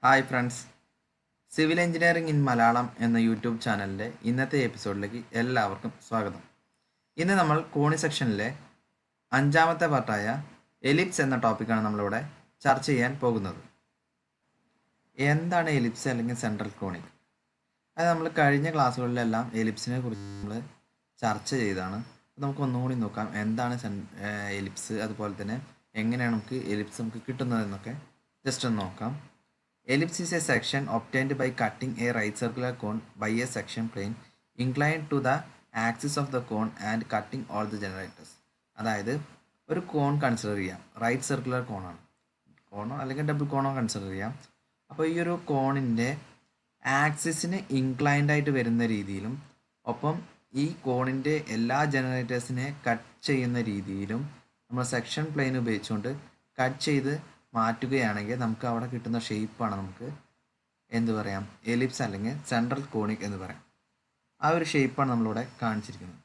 Hi friends, civil engineering in Malayalam എന്ന YouTube ചാനലിൻ്റെ ഇന്നത്തെ എപ്പിസോഡിലേക്ക് എല്ലാവർക്കും സ്വാഗതം. ഇന്ന് നമ്മൾ കോണി സെക്ഷനിലെ അഞ്ചാമത്തെ പാർട്ടായ എലിപ്സ് എന്ന ടോപ്പിക്കാണ് നമ്മളിവിടെ ചർച്ച ചെയ്യാൻ പോകുന്നത്. എന്താണ് എലിപ്സ് അല്ലെങ്കിൽ സെൻട്രൽ കോണിക്? അത് നമ്മൾ കഴിഞ്ഞ ക്ലാസ്സുകളിലെല്ലാം എലിപ്സിനെ കുറിച്ച് നമ്മൾ ചർച്ച ചെയ്തതാണ്. നമുക്ക് ഒന്നുകൂടി നോക്കാം എന്താണ് എലിപ്സ്, അതുപോലെ തന്നെ എങ്ങനെയാണ് എലിപ്സ് കിട്ടുന്നതെന്നൊക്കെ ജസ്റ്റ് ഒന്ന് നോക്കാം. Ellipse is a section obtained by cutting a right circular cone by a section plane inclined to the axis of the cone and cutting all the generators. അതായത് ഒരു കോൺ കൺസിഡർ ചെയ്യാം, right circular കോണാണ്, കോണോ അല്ലെങ്കിൽ double കോണോ consider ചെയ്യാം. അപ്പോൾ ഈ ഒരു കോണിൻ്റെ ആക്സിസിന് inclined ആയിട്ട് വരുന്ന രീതിയിലും ഒപ്പം ഈ കോണിൻ്റെ എല്ലാ ജനറേറ്റേഴ്സിനെ കട്ട് ചെയ്യുന്ന രീതിയിലും നമ്മൾ സെക്ഷൻ പ്ലെയിൻ ഉപയോഗിച്ചുകൊണ്ട് കട്ട് ചെയ്ത് മാറ്റുകയാണെങ്കിൽ നമുക്ക് അവിടെ കിട്ടുന്ന ഷേപ്പാണ് നമുക്ക് എന്ത് പറയാം, എലിപ്സ് അല്ലെങ്കിൽ സെൻട്രൽ കോണിക് എന്ന് പറയാം. ആ ഒരു ഷേപ്പാണ് നമ്മളിവിടെ കാണിച്ചിരിക്കുന്നത്.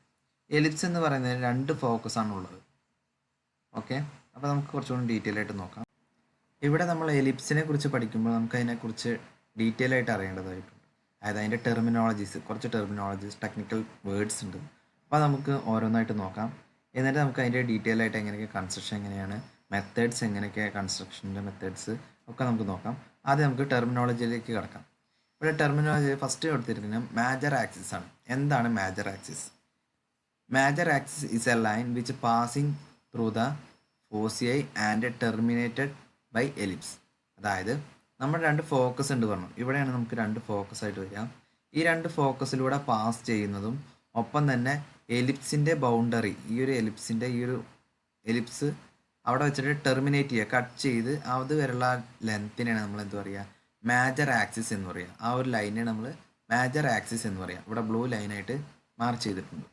എലിപ്സ് എന്ന് പറയുന്നതിന് രണ്ട് ഫോക്കസാണ് ഉള്ളത്. ഓക്കെ, അപ്പോൾ നമുക്ക് കുറച്ചുകൂടി ഡീറ്റെയിൽ ആയിട്ട് നോക്കാം. ഇവിടെ നമ്മൾ എലിപ്സിനെ കുറിച്ച് പഠിക്കുമ്പോൾ നമുക്ക് അതിനെക്കുറിച്ച് ഡീറ്റെയിൽ ആയിട്ട് അറിയേണ്ടതായിട്ടുണ്ട്. അതായത് അതിൻ്റെ കുറച്ച് ടെർമിനോളജീസ്, ടെക്നിക്കൽ വേർഡ്സ് ഉണ്ട്. അപ്പോൾ നമുക്ക് ഓരോന്നായിട്ട് നോക്കാം. എന്നിട്ട് നമുക്ക് അതിൻ്റെ ഡീറ്റെയിൽ ആയിട്ട് എങ്ങനെയൊക്കെ കൺസ്ട്രക്ഷൻ എങ്ങനെയാണ്, മെത്തേഡ്സ് എങ്ങനെയൊക്കെ, കൺസ്ട്രക്ഷൻ്റെ മെത്തേഡ്സ് ഒക്കെ നമുക്ക് നോക്കാം. ആദ്യം നമുക്ക് ടെർമിനോളജിയിലേക്ക് കിടക്കാം. ഇവിടെ ടെർമിനോളജി ഫസ്റ്റ് കൊടുത്തിരിക്കുന്നത് മേജർ ആക്സിസ് ആണ്. എന്താണ് major axis? Major axis is a line which passing through the foci and terminated by ellipse. അതായത് നമ്മൾ രണ്ട് ഫോക്കസ് ഉണ്ട് പറഞ്ഞു. ഇവിടെയാണ് നമുക്ക് രണ്ട് ഫോക്കസ് ആയിട്ട് വരിക. ഈ രണ്ട് ഫോക്കസിലൂടെ പാസ് ചെയ്യുന്നതും ഒപ്പം തന്നെ എലിപ്സിൻ്റെ ബൗണ്ടറി, ഈ ഒരു എലിപ്സ് അവിടെ വെച്ചിട്ട് ടെർമിനേറ്റ് ചെയ്യുക, കട്ട് ചെയ്ത് അത് വരെയുള്ള ലെങ്ത്തിനാണ് നമ്മൾ എന്ത് പറയുക, മേജർ ആക്സിസ് എന്ന് പറയുക. ആ ഒരു ലൈനാണ് നമ്മൾ മേജർ ആക്സിസ് എന്ന് പറയുക. ഇവിടെ ബ്ലൂ ലൈനായിട്ട് മാർക്ക് ചെയ്തിട്ടുണ്ട്.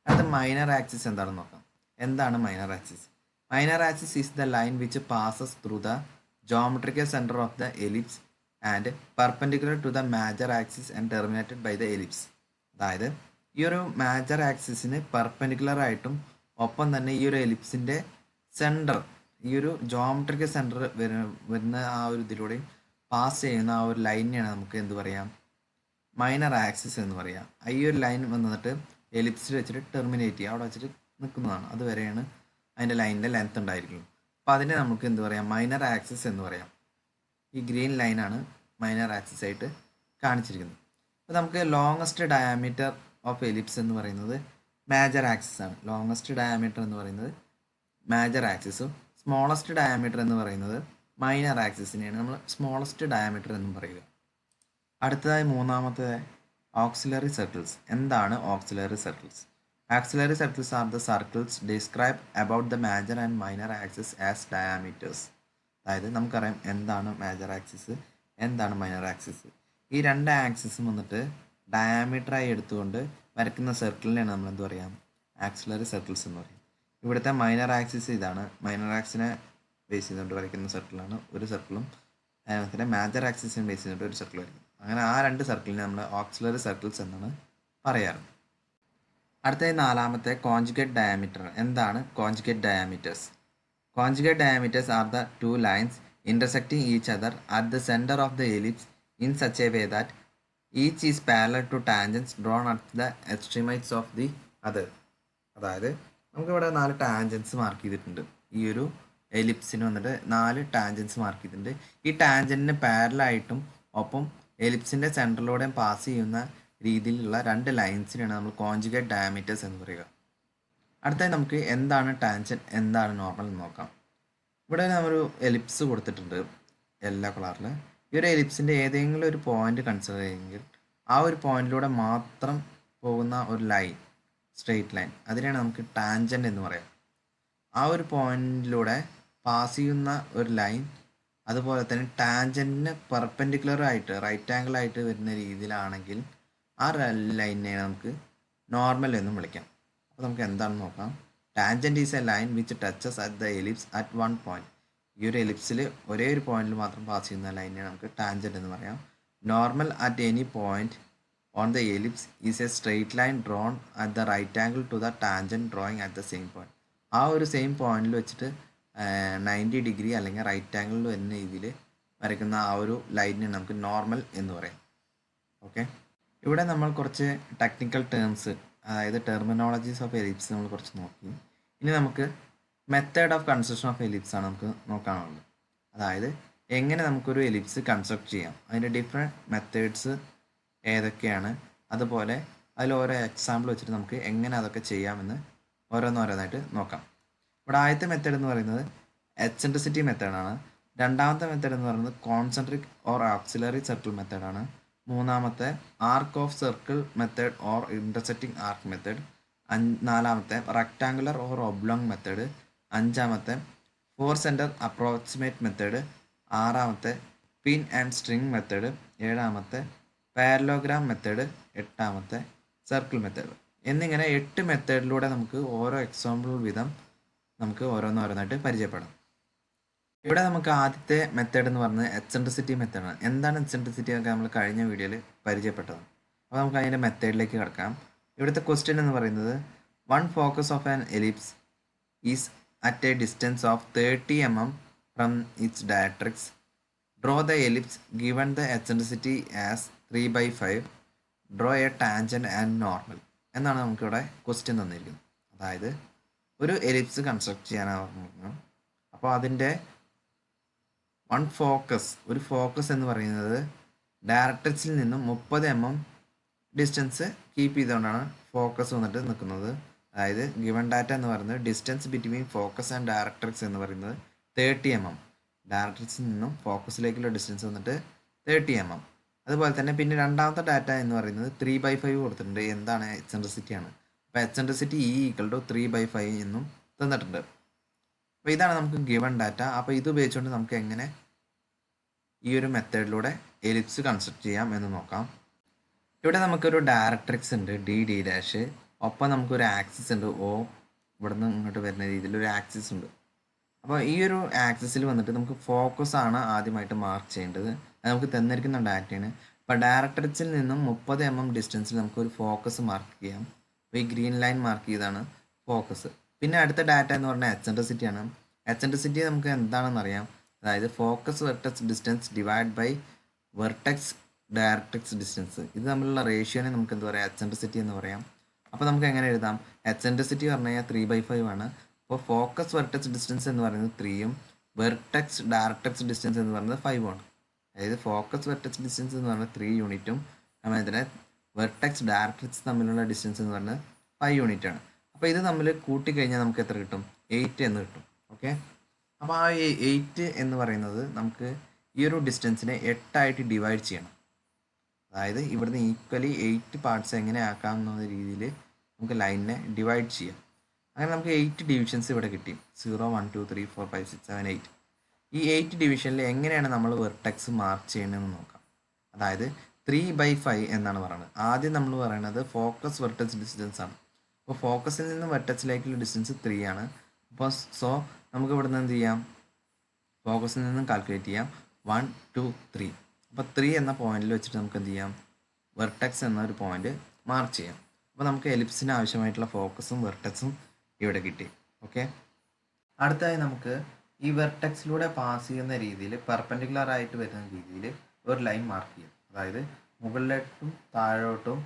അടുത്ത മൈനർ ആക്സിസ് എന്താണെന്ന് നോക്കാം. എന്താണ് minor axis? Minor axis is the line which passes through the geometrical centre of the ellipse and perpendicular to the major axis and terminated by the ellipse. അതായത് ഈ ഒരു major ആക്സിസിന് perpendicular ആയിട്ടും ഒപ്പം തന്നെ ഈ ഒരു എലിപ്സിൻ്റെ സെൻറ്റർ, ഈ ഒരു ജോമെട്രിക്കൽ സെൻറ്റർ വരുന്ന ആ ഒരു ഇതിലൂടെയും പാസ് ചെയ്യുന്ന ആ ഒരു ലൈനെയാണ് നമുക്ക് എന്ത് പറയാം, മൈനർ ആക്സിസ് എന്ന് പറയാം. ഈ ഒരു ലൈൻ വന്നിട്ട് എലിപ്സിൽ വെച്ചിട്ട് ടെർമിനേറ്റ് ചെയ്യുക, അവിടെ വെച്ചിട്ട് നിൽക്കുന്നതാണ്. അതുവരെയാണ് അതിൻ്റെ ലൈനിൻ്റെ ലെങ്ത് ഉണ്ടായിരിക്കുന്നത്. അപ്പോൾ അതിനെ നമുക്ക് എന്ത് പറയാം, മൈനർ ആക്സിസ് എന്ന് പറയാം. ഈ ഗ്രീൻ ലൈനാണ് മൈനർ ആക്സിസ് ആയിട്ട് കാണിച്ചിരിക്കുന്നത്. അപ്പോൾ നമുക്ക് ലോങ്ങസ്റ്റ് ഡയാമീറ്റർ ഓഫ് എലിപ്സ് എന്ന് പറയുന്നത് മേജർ ആക്സിസ് ആണ്. ലോങ്ങസ്റ്റ് ഡയാമീറ്റർ എന്ന് പറയുന്നത് മേജർ ആക്സിസും സ്മോളസ്റ്റ് ഡയാമീറ്റർ എന്ന് പറയുന്നത് മൈനർ ആക്സിസിനെയാണ് നമ്മൾ സ്മോളസ്റ്റ് ഡയാമീറ്റർ എന്നും പറയുക. അടുത്തതായി മൂന്നാമത്തെ ഓക്സിലറി സർക്കിൾസ്. എന്താണ് auxiliary circles? Auxiliary circles are the circles describe about the major and minor axis as diameters. അതായത് നമുക്കറിയാം എന്താണ് മേജർ ആക്സിസ്, എന്താണ് മൈനർ ആക്സിസ്. ഈ രണ്ട് ആക്സിസും വന്നിട്ട് ഡയാമീറ്ററായി എടുത്തുകൊണ്ട് വരയ്ക്കുന്ന സർക്കിളിനെയാണ് നമ്മൾ എന്ത് പറയാം, ആക്സിലറി സർക്കിൾസ് എന്ന് പറയും. ഇവിടുത്തെ മൈനർ ആക്സിസ് ഇതാണ്. മൈനർ ആക്സിനെ ബേസ് ചെയ്തുകൊണ്ട് വരയ്ക്കുന്ന സർക്കിളാണ് ഒരു സർക്കിളും. അതിനകത്ത് മേജർ ആക്സിസിനെ ബേസ് ചെയ്തിട്ട് ഒരു സർക്കിൾ വരയ്ക്കും. അങ്ങനെ ആ രണ്ട് സർക്കിളിനെ നമ്മൾ ഓക്സിലറി സർക്കിൾസ് എന്നാണ് പറയാറ്. അടുത്ത നാലാമത്തെ കോൺജുഗേറ്റ് ഡയാമീറ്റർ. എന്താണ് conjugate diameters? Conjugate diameters are the two lines intersecting each other at the center of the ellipse in such a way that each is parallel to tangents drawn at the extremities of the other. അതായത് നമുക്കിവിടെ 4 tangents mark ചെയ്തിട്ടുണ്ട്. ഈ ഒരു എലിപ്സിന് വന്നിട്ട് 4 tangents mark ചെയ്തിട്ടുണ്ട്. ഈ ടാൻജൻറ്റിന് പാരലായിട്ടും ഒപ്പം എലിപ്സിൻ്റെ സെൻറ്ററിലൂടെയും pass ചെയ്യുന്ന രീതിയിലുള്ള രണ്ട് ലൈൻസിനാണ് നമ്മൾ കോൺജുഗേറ്റ് ഡയാമീറ്റേഴ്സ് എന്ന് പറയുക. അടുത്തായി നമുക്ക് എന്താണ് ടാൻജൻറ്റ്, എന്താണ് നോർമൽ എന്ന് നോക്കാം. ഇവിടെ നമ്മളൊരു എലിപ്സ് കൊടുത്തിട്ടുണ്ട് യെല്ലോ കളറിൽ. ഈ ഒരു എലിപ്സിൻ്റെ ഏതെങ്കിലും ഒരു പോയിന്റ് കൺസിഡർ ചെയ്യുമെങ്കിൽ ആ ഒരു പോയിന്റിലൂടെ മാത്രം പോകുന്ന ഒരു ലൈൻ, സ്ട്രെയിറ്റ് ലൈൻ, അതിനെയാണ് നമുക്ക് ടാൻജൻറ്റ് എന്ന് പറയാം. ആ ഒരു പോയിന്റിലൂടെ പാസ് ചെയ്യുന്ന ഒരു ലൈൻ അതുപോലെ തന്നെ ടാൻജൻറ്റിന് പെർപെൻഡിക്കുലർ ആയിട്ട് റൈറ്റ് ആംഗിൾ ആയിട്ട് വരുന്ന രീതിയിലാണെങ്കിൽ ആ ലൈനിനെ നമുക്ക് നോർമൽ എന്നും വിളിക്കാം. അപ്പോൾ നമുക്ക് എന്താണെന്ന് നോക്കാം. Tangent is a line which touches at the ellipse at one point. ഈ ഒരു എലിപ്സിൽ ഒരേ ഒരു പോയിന്റിൽ മാത്രം പാസ് ചെയ്യുന്ന ലൈനിനെ നമുക്ക് ടാൻജൻറ്റ് എന്ന് പറയാം. Normal at any point on the ellipse is a straight line drawn at the right angle to the tangent drawing at the same point. ആ ഒരു സെയിം പോയിന്റിൽ വെച്ചിട്ട് 90 ഡിഗ്രി അല്ലെങ്കിൽ റൈറ്റ് ആംഗിളിൽ വരുന്ന രീതിയിൽ വരയ്ക്കുന്ന ആ ഒരു ലൈനിനെ നമുക്ക് നോർമൽ എന്ന് പറയാം. ഓക്കെ, ഇവിടെ നമ്മൾ കുറച്ച് ടെക്നിക്കൽ ടേംസ്, അതായത് ടെർമിനോളജീസ് ഓഫ് എലിപ്സ് നമ്മൾ കുറച്ച് നോക്കി. ഇനി നമുക്ക് method of construction of ellipse ആണ് നമുക്ക് നോക്കാനുള്ളത്. അതായത് എങ്ങനെ നമുക്കൊരു എലിപ്സ് കൺസ്ട്രക്ട് ചെയ്യാം, അതിൻ്റെ ഡിഫറെൻറ്റ് മെത്തേഡ്സ് ഏതൊക്കെയാണ്, അതുപോലെ അതിൽ ഓരോ എക്സാമ്പിൾ വെച്ചിട്ട് നമുക്ക് എങ്ങനെ അതൊക്കെ ചെയ്യാമെന്ന് ഓരോന്നോരോന്നായിട്ട് നോക്കാം. ഇവിടെ ആദ്യത്തെ മെത്തേഡ് എന്ന് പറയുന്നത് എക്സെൻട്രിസിറ്റി മെത്തേഡാണ്. രണ്ടാമത്തെ മെത്തേഡ് എന്ന് പറയുന്നത് കോൺസെൻട്രിക് ഓർ ഓക്സിലറി സർക്കിൾ മെത്തേഡാണ്. മൂന്നാമത്തെ arc of circle method or intersecting arc method. നാലാമത്തെ റെക്ടാങ്കുലർ ഓർ ഒബ്ലോങ് മെത്തേഡ്. അഞ്ചാമത്തെ ഫോർ സെൻറ്റർ അപ്രോക്സിമേറ്റ് മെത്തേഡ്. ആറാമത്തെ പിൻ ആൻഡ് സ്ട്രിങ് മെത്തേഡ്. ഏഴാമത്തെ പാരലോഗ്രാം മെത്തേഡ്. എട്ടാമത്തെ സർക്കിൾ മെത്തേഡ്. എന്നിങ്ങനെ 8 മെത്തേഡിലൂടെ നമുക്ക് ഓരോ എക്സാമ്പിൾ വീതം നമുക്ക് ഓരോന്നോരോന്നായിട്ട് പരിചയപ്പെടാം. ഇവിടെ നമുക്ക് ആദ്യത്തെ മെത്തേഡ് എന്ന് പറയുന്നത് എക്സെൻട്രിസിറ്റി മെത്തേഡാണ്. എന്താണ് എക്സെൻട്രിസിറ്റി ഒക്കെ നമ്മൾ കഴിഞ്ഞ വീഡിയോയിൽ പരിചയപ്പെട്ടത്. അപ്പോൾ നമുക്ക് അതിൻ്റെ മെത്തേഡിലേക്ക് കിടക്കാം. ഇവിടുത്തെ ക്വസ്റ്റ്യൻ എന്ന് പറയുന്നത് one focus of an ellipse is at A distance of 30 mm from it's directrix. Draw the ellipse given the eccentricity as 3/5. Draw A tangent and normal എന്നാണ് നമുക്കിവിടെ ക്വസ്റ്റ്യൻ തന്നിരിക്കുന്നത്. അതായത് ഒരു എലിപ്സ് കൺസ്ട്രക്ട് ചെയ്യാനാണ്. അപ്പോൾ അതിൻ്റെ ഒരു ഫോക്കസ് എന്ന് പറയുന്നത് ഡയറക്ട്രിക്സിൽ നിന്നും 30 mm ഡിസ്റ്റൻസ് കീപ്പ് ചെയ്തുകൊണ്ടാണ് ഫോക്കസ് വന്നിട്ട് നിൽക്കുന്നത്. അതായത് ഗിവൺ ഡാറ്റ എന്ന് പറയുന്നത് distance between focus and directrix എന്ന് പറയുന്നത് 30 mm. ഡയറക്ട്രിക്സിൽ നിന്നും ഫോക്കസിലേക്കുള്ള ഡിസ്റ്റൻസ് വന്നിട്ട് 30 mm. അതുപോലെ തന്നെ പിന്നെ രണ്ടാമത്തെ ഡാറ്റ എന്ന് പറയുന്നത് 3/5 കൊടുത്തിട്ടുണ്ട്. എന്താണ് എക്സെൻട്രിസിറ്റി ആണ്. അപ്പോൾ എക്സെൻട്രിസിറ്റി E = 3/5 എന്നും തന്നിട്ടുണ്ട്. അപ്പോൾ ഇതാണ് നമുക്ക് ഗിവൺ ഡാറ്റ. അപ്പോൾ ഇത് ഉപയോഗിച്ചുകൊണ്ട് നമുക്ക് എങ്ങനെ ഈ ഒരു മെത്തേഡിലൂടെ എലിപ്സ് കൺസ്ട്രക്ട് ചെയ്യാം എന്ന് നോക്കാം. ഇവിടെ നമുക്കൊരു ഡയറക്ട്രിക്സ് ഉണ്ട് D'. ഒപ്പം നമുക്കൊരു ആക്സിസ് ഉണ്ട് O. ഇവിടുന്ന് ഇങ്ങോട്ട് വരുന്ന രീതിയിൽ ഒരു ആക്സിസ് ഉണ്ട്. അപ്പോൾ ഈ ഒരു ആക്സിസിൽ വന്നിട്ട് നമുക്ക് ഫോക്കസ് ആണ് ആദ്യമായിട്ട് മാർക്ക് ചെയ്യേണ്ടത്. അത് നമുക്ക് തന്നിരിക്കുന്ന ഡാറ്റയാണ്. അപ്പോൾ ഡയറക്ട്രിക്സിൽ നിന്നും 30 mm ഡിസ്റ്റൻസിൽ നമുക്കൊരു ഫോക്കസ് മാർക്ക് ചെയ്യാം. അപ്പോൾ ഈ ഗ്രീൻ ലൈൻ മാർക്ക് ചെയ്താണ് ഫോക്കസ്. പിന്നെ അടുത്ത ഡാറ്റ എന്ന് പറഞ്ഞാൽ എക്സെൻട്രിസിറ്റി ആണ്. എക്സെൻട്രിസിറ്റി നമുക്ക് എന്താണെന്ന് അറിയാം. അതായത് focus vertex distance divide by vertex directrix distance. ഇത് തമ്മിലുള്ള റേഷ്യോനെ നമുക്ക് എന്താ പറയുക, എക്സെൻട്രിസിറ്റി എന്ന് പറയാം. അപ്പോൾ നമുക്ക് എങ്ങനെ എഴുതാം, എക്സെൻട്രിസിറ്റി പറഞ്ഞു കഴിഞ്ഞാൽ 3/5 ആണ്. അപ്പോൾ ഫോക്കസ് വെർട്ടെക്സ് ഡിസ്റ്റൻസ് എന്ന് പറയുന്നത് 3ഉം വെർട്ടെക്സ് ഡയറക്ട്രിക്സ് ഡിസ്റ്റൻസ് എന്ന് പറയുന്നത് 5ഉം ആണ്. അതായത് ഫോക്കസ് വെർട്ടെക്സ് ഡിസ്റ്റൻസ് എന്ന് പറയുന്നത് 3 യൂണിറ്റും അതുപോലെ തന്നെ വെർട്ടെക്സ് ഡയറക്ട്രിക്സ് തമ്മിലുള്ള ഡിസ്റ്റൻസ് എന്ന് പറയുന്നത് 5 യൂണിറ്റ് ആണ്. അപ്പോൾ ഇത് തമ്മിൽ കൂട്ടിക്കഴിഞ്ഞാൽ നമുക്ക് എത്ര കിട്ടും, 8 എന്ന് കിട്ടും. ഓക്കെ, അപ്പോൾ ആ 8 എന്ന് പറയുന്നത് നമുക്ക് ഈ ഒരു ഡിസ്റ്റൻസിനെ 8ആയിട്ട് ഡിവൈഡ് ചെയ്യണം. അതായത് ഇവിടുന്ന് ഈക്വലി 8 പാർട്സ് എങ്ങനെ ആക്കാമെന്ന രീതിയിൽ നമുക്ക് ലൈനിനെ ഡിവൈഡ് ചെയ്യാം. അങ്ങനെ നമുക്ക് 8 ഡിവിഷൻസ് ഇവിടെ കിട്ടി. 0, 1, 2, 3, 4, 5, 6, 7, 8. ഈ 8 ഡിവിഷനിൽ എങ്ങനെയാണ് നമ്മൾ വെർട്ടെക്സ് മാർക്ക് ചെയ്യണമെന്ന് നോക്കാം. അതായത് 3/5 എന്നാണ് പറയുന്നത്. ആദ്യം നമ്മൾ പറയുന്നത് ഫോക്കസ് വെർട്ടെക്സ് ഡിസ്റ്റൻസ് ആണ്. അപ്പോൾ ഫോക്കസിൽ നിന്ന് വെർട്ടെക്സിലേക്കുള്ള ഡിസ്റ്റൻസ് 3 ആണ്. അപ്പോൾ നമുക്ക് ഇവിടുന്ന് എന്ത് ചെയ്യാം, ഫോക്കസിൽ നിന്നും കാൽക്കുലേറ്റ് ചെയ്യാം 1, 2, 3. അപ്പോൾ 3 എന്ന പോയിന്റിൽ വെച്ചിട്ട് നമുക്ക് എന്ത് ചെയ്യാം, വെർട്ടെക്സ് എന്ന ഒരു പോയിന്റ് മാർക്ക് ചെയ്യാം. അപ്പോൾ നമുക്ക് എലിപ്സിന് ആവശ്യമായിട്ടുള്ള ഫോക്കസും വെർട്ടെക്സും ഇവിടെ കിട്ടി. ഓക്കെ, അടുത്തായി നമുക്ക് ഈ വെർട്ടെക്സിലൂടെ പാസ് ചെയ്യുന്ന രീതിയിൽ പെർപെൻഡിക്കുലർ ആയിട്ട് വരുന്ന രീതിയിൽ ഒരു ലൈൻ മാർക്ക് ചെയ്യാം. അതായത് മുകളിലോട്ടും താഴോട്ടും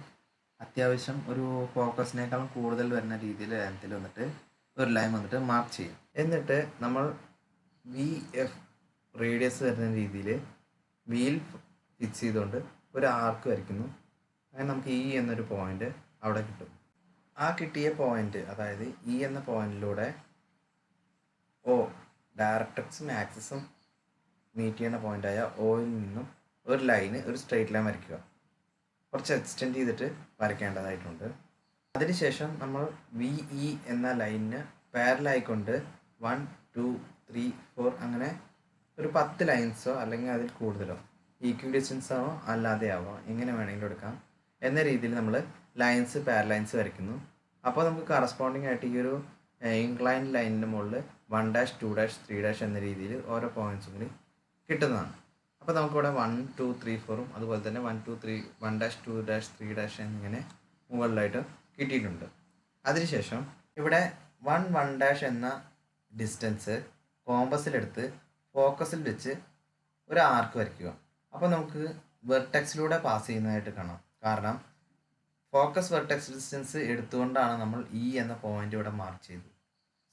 അത്യാവശ്യം ഒരു ഫോക്കസിനേക്കാളും കൂടുതൽ വരുന്ന രീതിയിൽ ലെങ്ത്തിൽ വന്നിട്ട് ഒരു ലൈൻ വന്നിട്ട് മാർക്ക് ചെയ്യും. എന്നിട്ട് നമ്മൾ VF റേഡിയസ് വരുന്ന രീതിയിൽ വീൽ ഫിക്സ് ചെയ്തുകൊണ്ട് ഒരു ആർക്ക് വരയ്ക്കുന്നു. അങ്ങനെ നമുക്ക് E എന്നൊരു പോയിന്റ് അവിടെ കിട്ടും. ആ കിട്ടിയ പോയിന്റ്, അതായത് E എന്ന പോയിന്റിലൂടെ O ഡയറക്ട്രിക്സും ആക്സിസും മീറ്റ് ചെയ്യുന്ന പോയിന്റായ Oയിൽ നിന്നും ഒരു ലൈന്, ഒരു സ്ട്രെയിറ്റ് ലൈൻ വരയ്ക്കുക. കുറച്ച് എക്സ്റ്റെൻഡ് ചെയ്തിട്ട് വരയ്ക്കേണ്ടതായിട്ടുണ്ട്. അതിനുശേഷം നമ്മൾ VE എന്ന ലൈനിന് പാരലായിക്കൊണ്ട് 1, 2, 3, 4 അങ്ങനെ ഒരു 10 ലൈൻസോ അല്ലെങ്കിൽ അതിൽ കൂടുതലോ ഈക്വൽ ഡിസ്റ്റൻസ് ആണോ അല്ലാതെ ആവോ എങ്ങനെ വേണമെങ്കിലും എടുക്കാം എന്ന രീതിയിൽ നമ്മൾ ലൈൻസ് പാരലൈൻസ് വരയ്ക്കുന്നു. അപ്പോൾ നമുക്ക് കറസ്പോണ്ടിങ് ആയിട്ട് ഈ ഒരു ഇൻക്ലൈൻ ലൈനിൻ്റെ മുകളിൽ 1', 2', 3' എന്ന രീതിയിൽ ഓരോ പോയിന്റ്സും കൂടി കിട്ടുന്നതാണ്. അപ്പോൾ നമുക്കിവിടെ 1, 2, 3, 4ഉം അതുപോലെ തന്നെ 1, 2, 3, 1', 2', 3' എന്നിങ്ങനെ മുകളിലായിട്ട് കിട്ടിയിട്ടുണ്ട്. അതിനുശേഷം ഇവിടെ 1, 1' എന്ന ഡിസ്റ്റൻസ് കോമ്പസിലെടുത്ത് ഫോക്കസിൽ വെച്ച് ഒരു ആർക്ക് വരയ്ക്കുക. അപ്പോൾ നമുക്ക് വെർട്ടെക്സിലൂടെ പാസ് ചെയ്യുന്നതായിട്ട് കാണാം. കാരണം ഫോക്കസ് വെർട്ടെക്സ് ഡിസ്റ്റൻസ് എടുത്തുകൊണ്ടാണ് നമ്മൾ ഇ എന്ന പോയിന്റ് ഇവിടെ മാർക്ക് ചെയ്തത്.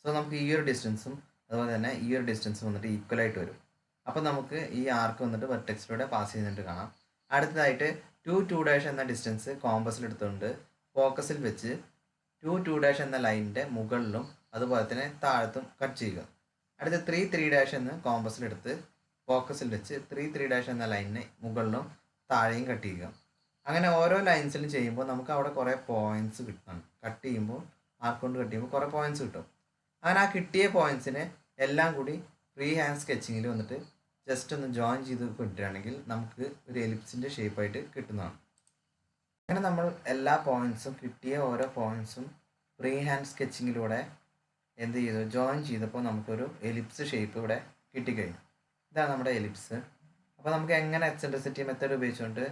സോ നമുക്ക് ഈ ഒരു ഡിസ്റ്റൻസും അതുപോലെ തന്നെ ഈ ഒരു ഡിസ്റ്റൻസും വന്നിട്ട് ഈക്വൽ ആയിട്ട് വരും. അപ്പോൾ നമുക്ക് ഈ ആർക്ക് വന്നിട്ട് വെർട്ടെക്സിലൂടെ പാസ് ചെയ്യുന്നിട്ട് കാണാം. അടുത്തതായിട്ട് 2 എന്ന ഡിസ്റ്റൻസ് കോമ്പസിൽ എടുത്തുകൊണ്ട് ഫോക്കസിൽ വെച്ച് 2 എന്ന ലൈനിൻ്റെ മുകളിലും അതുപോലെ തന്നെ താഴത്തും കട്ട് ചെയ്യുക. അടുത്ത 3 എന്ന് കോമ്പസിലെടുത്ത് ഫോക്കസിൽ വെച്ച് 3 എന്ന ലൈനിനെ മുകളിലും താഴെയും കട്ട് ചെയ്യുക. അങ്ങനെ ഓരോ ലൈൻസിലും ചെയ്യുമ്പോൾ നമുക്ക് അവിടെ കുറേ പോയിന്റ്സ് കിട്ടണം. കട്ട് ചെയ്യുമ്പോൾ ആർക്ക് കൊണ്ട് കട്ട് ചെയ്യുമ്പോൾ കുറേ പോയിന്റ്സ് കിട്ടും. അങ്ങനെ ആ കിട്ടിയ പോയിന്റ്സിനെ എല്ലാം കൂടി ഫ്രീ ഹാൻഡ് സ്കെച്ചിങ്ങിൽ വന്നിട്ട് ജസ്റ്റ് ഒന്ന് ജോയിൻ ചെയ്ത് കൊണ്ടുവരികയാണെങ്കിൽ നമുക്ക് ഒരു എലിപ്സിൻ്റെ ഷേപ്പായിട്ട് കിട്ടുന്നതാണ്. അങ്ങനെ നമ്മൾ എല്ലാ പോയിന്റ്സും കിട്ടിയ ഓരോ പോയിന്റ്സും ഫ്രീ ഹാൻഡ് സ്കെച്ചിങ്ങിലൂടെ എന്ത് ചെയ്തു, ജോയിൻ ചെയ്തപ്പോൾ നമുക്കൊരു എലിപ്സ് ഷേപ്പ് ഇവിടെ കിട്ടിക്കഴിഞ്ഞു. ഇതാണ് നമ്മുടെ എലിപ്സ്. അപ്പോൾ നമുക്ക് എങ്ങനെ എക്സെൻട്രിസിറ്റി മെത്തേഡ് ഉപയോഗിച്ചുകൊണ്ട്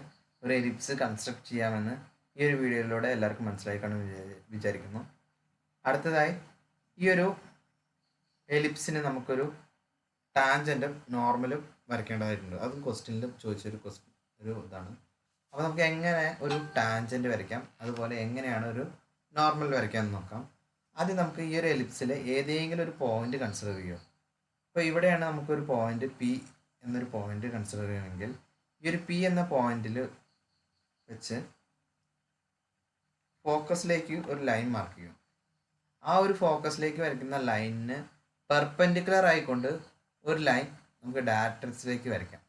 ഒരു എലിപ്സ് കൺസ്ട്രക്ട് ചെയ്യാമെന്ന് ഈ ഒരു വീഡിയോയിലൂടെ എല്ലാവർക്കും മനസ്സിലായി കാണുമെന്ന് വിചാരിക്കുന്നു. അടുത്തതായി ഈ ഒരു എലിപ്സിന് നമുക്കൊരു ടാൻജൻറ്റും നോർമലും വരയ്ക്കേണ്ടതായിട്ടുണ്ട്. അതും ക്വസ്റ്റ്യനിൽ ചോദിച്ചൊരു ഇതാണ്. അപ്പോൾ നമുക്ക് എങ്ങനെ ഒരു ടാൻജൻറ്റ് വരയ്ക്കാം, അതുപോലെ എങ്ങനെയാണ് ഒരു നോർമൽ വരയ്ക്കാമെന്ന് നോക്കാം. ആദ്യം നമുക്ക് ഈ ഒരു എലിപ്സിൽ ഏതെങ്കിലും ഒരു പോയിന്റ് കൺസിഡർ ചെയ്യുക. അപ്പോൾ ഇവിടെയാണ് നമുക്കൊരു പോയിന്റ് പി എന്നൊരു പോയിന്റ് കൺസിഡർ ചെയ്യുകയാണെങ്കിൽ ഈ ഒരു പി എന്ന പോയിന്റിൽ വെച്ച് ഫോക്കസിലേക്ക് ഒരു ലൈൻ മാർക്ക് ചെയ്യും. ആ ഒരു ഫോക്കസിലേക്ക് വരയ്ക്കുന്ന ലൈനിന് പെർപെൻഡിക്കുലർ ആയിക്കൊണ്ട് ഒരു ലൈൻ നമുക്ക് ഡയറക്ട്രിക്സിലേക്ക് വരയ്ക്കാം.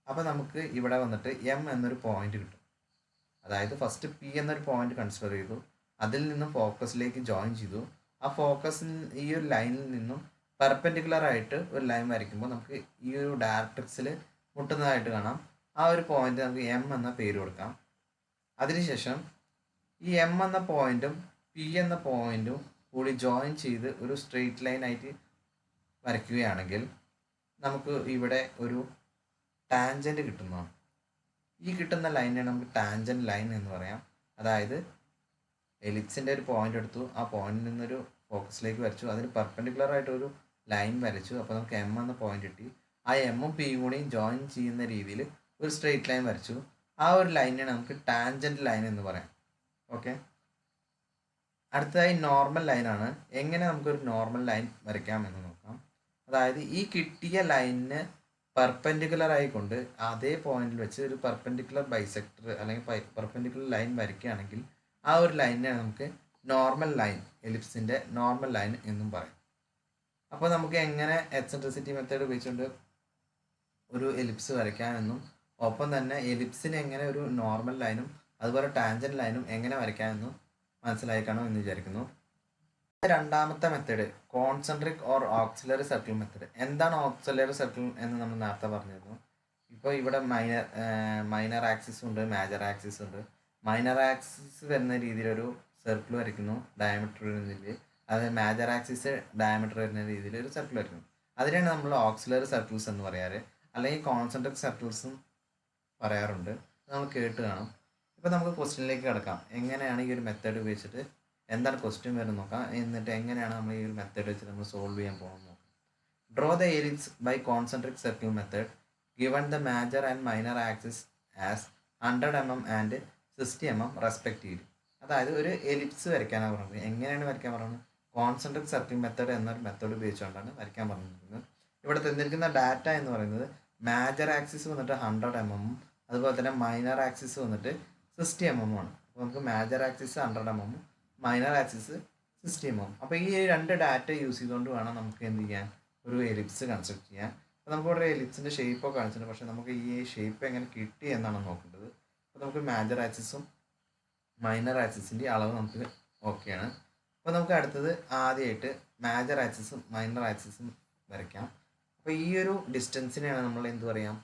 അപ്പോൾ നമുക്ക് ഇവിടെ വന്നിട്ട് എം എന്നൊരു പോയിന്റ് കിട്ടും. അതായത് ഫസ്റ്റ് പി എന്നൊരു പോയിന്റ് കൺസിഡർ ചെയ്തു, അതിൽ നിന്നും ഫോക്കസിലേക്ക് ജോയിൻ ചെയ്തു. ആ ഫോക്കസിൽ ഈ ഒരു ലൈനിൽ നിന്നും പെർപെൻഡിക്കുലർ ആയിട്ട് ഒരു ലൈൻ വരയ്ക്കുമ്പോൾ നമുക്ക് ഈ ഒരു ഡയറക്ട്രിക്സിൽ മുട്ടുന്നതായിട്ട് കാണാം. ആ ഒരു പോയിന്റ് നമുക്ക് എം എന്ന പേര് കൊടുക്കാം. അതിനുശേഷം ഈ എം എന്ന പോയിന്റും പി എന്ന പോയിന്റും കൂടി ജോയിൻ ചെയ്ത് ഒരു സ്ട്രെയിറ്റ് ലൈൻ ആയിട്ട് വരയ്ക്കുകയാണെങ്കിൽ നമുക്ക് ഇവിടെ ഒരു ടാൻജൻറ്റ് കിട്ടുന്നതാണ്. ഈ കിട്ടുന്ന ലൈനാണ് നമുക്ക് ടാൻജൻറ്റ് ലൈൻ എന്ന് പറയാം. അതായത് എലിപ്സിൻ്റെ ഒരു പോയിന്റ് എടുത്തു, ആ പോയിന്റിൽ നിന്നൊരു ഫോക്കസിലേക്ക് വരച്ചു, അതിന് പെർപെൻഡിക്കുലർ ആയിട്ട് ഒരു ലൈൻ വരച്ചു. അപ്പോൾ നമുക്ക് എം എന്ന പോയിന്റ് കിട്ടി. ആ എമ്മും പിയും കൂടിയും ജോയിൻ ചെയ്യുന്ന രീതിയിൽ ഒരു സ്ട്രെയിറ്റ് ലൈൻ വരച്ചു. ആ ഒരു ലൈനാണ് നമുക്ക് ടാൻജൻറ്റ് ലൈൻ എന്ന് പറയാം. ഓക്കെ, അടുത്തതായി നോർമൽ ലൈനാണ്. എങ്ങനെ നമുക്കൊരു നോർമൽ ലൈൻ വരയ്ക്കാം എന്ന് നോക്കാം. അതായത് ഈ കിട്ടിയ ലൈനിന് പെർപെൻഡിക്കുലർ ആയിക്കൊണ്ട് അതേ പോയിന്റിൽ വെച്ച് ഒരു പെർപെൻഡിക്കുലർ ബൈസെക്ടർ അല്ലെങ്കിൽ പെർപെൻഡിക്കുലർ ലൈൻ വരയ്ക്കുകയാണെങ്കിൽ ആ ഒരു ലൈനിനെ നമുക്ക് നോർമൽ ലൈൻ, എലിപ്സിൻ്റെ നോർമൽ ലൈൻ എന്നും പറയും. അപ്പോൾ നമുക്ക് എങ്ങനെ എക്സെൻട്രിസിറ്റി മെത്തേഡ് ഉപയോഗിച്ചുകൊണ്ട് ഒരു എലിപ്സ് വരയ്ക്കാമെന്നും ഒപ്പം തന്നെ എലിപ്സിന് എങ്ങനെ ഒരു നോർമൽ ലൈനും അതുപോലെ ടാൻജൻറ്റ് ലൈനും എങ്ങനെ വരയ്ക്കാമെന്നും മനസ്സിലായി കാണും എന്ന് വിചാരിക്കുന്നു. രണ്ടാമത്തെ method concentric or auxiliary circle method. എന്താണ് ഓക്സിലറി സർക്കിൾ എന്ന് നമ്മൾ നേരത്തെ പറഞ്ഞിരുന്നു. ഇപ്പോൾ ഇവിടെ മൈനർ ആക്സിസ് ഉണ്ട്, മേജർ ആക്സിസ് ഉണ്ട്. മൈനർ ആക്സിസ് വരുന്ന രീതിയിലൊരു സർക്കിൾ വരയ്ക്കുന്നു ഡയമീറ്റർ വരുന്ന രീതിയിൽ, അതായത് മേജർ ആക്സിസ് ഡയമീറ്റർ വരുന്ന രീതിയിൽ ഒരു സർക്കിൾ വരയ്ക്കുന്നു. അതിനാണ് നമ്മൾ ഓക്സിലറി സർക്കിൾസ് എന്ന് പറയാറ്, അല്ലെങ്കിൽ കോൺസെൻട്രിക് സർക്കിൾസും പറയാറുണ്ട്. നമ്മൾ കേട്ട് കാണും. ഇപ്പോൾ നമുക്ക് ക്വസ്റ്റ്യനിലേക്ക് കിടക്കാം. എങ്ങനെയാണ് ഈ ഒരു മെത്തേഡ് ഉപയോഗിച്ചിട്ട് എന്താണ് ക്വസ്റ്റ്യൻ വരുന്നത് നോക്കാം. എന്നിട്ട് എങ്ങനെയാണ് നമ്മൾ ഈ ഒരു മെത്തേഡ് വെച്ച് നമ്മൾ സോൾവ് ചെയ്യാൻ പോകുന്നത് നോക്കാം. Draw the ellipse by concentric circle method given the major and minor axis as 100 mm and 60 mm respectively. അതായത് ഒരു എലിപ്സ് വരയ്ക്കാനാണ് പറഞ്ഞത്. എങ്ങനെയാണ് വരയ്ക്കാൻ പറയുന്നത്? കോൺസെൻട്രിക് സർക്കിൾ മെത്തേഡ് എന്നൊരു മെത്തേഡ് ഉപയോഗിച്ചുകൊണ്ടാണ് വരയ്ക്കാൻ പറഞ്ഞിരിക്കുന്നത്. ഇവിടെ തന്നിരിക്കുന്ന ഡാറ്റ എന്ന് പറയുന്നത് മേജർ ആക്സിസ് വന്നിട്ട് 100 mm അതുപോലെ തന്നെ മൈനർ ആക്സിസ് വന്നിട്ട് 60 mm ആണ്. അപ്പോൾ നമുക്ക് major axis 100 mm, minor axis 60 mm. അപ്പോൾ ഈ രണ്ട് ഡാറ്റ യൂസ് ചെയ്തുകൊണ്ട് വേണം നമുക്ക് എന്ത് ചെയ്യാൻ, ഒരു എലിപ്സ് കൺസ്ട്രക്ട് ചെയ്യാൻ. അപ്പോൾ നമുക്ക് ഇവിടെ എലിപ്സിൻ്റെ ഷേപ്പൊക്കെ കാണിച്ചിട്ടുണ്ട്, പക്ഷേ നമുക്ക് ഈ ഷേപ്പ് എങ്ങനെ കിട്ടി എന്നാണ് നോക്കേണ്ടത്. അപ്പോൾ നമുക്ക് മേജർ ആക്സിസും മൈനർ ആക്സിസിൻ്റെ അളവ് നമുക്ക് ഓക്കെയാണ്. അപ്പോൾ നമുക്ക് അടുത്തത് ആദ്യമായിട്ട് മേജർ ആക്സിസും മൈനർ ആക്സിസും വരയ്ക്കാം. അപ്പോൾ ഈ ഒരു ഡിസ്റ്റൻസിനെയാണ് നമ്മൾ എന്ത് പറയാം,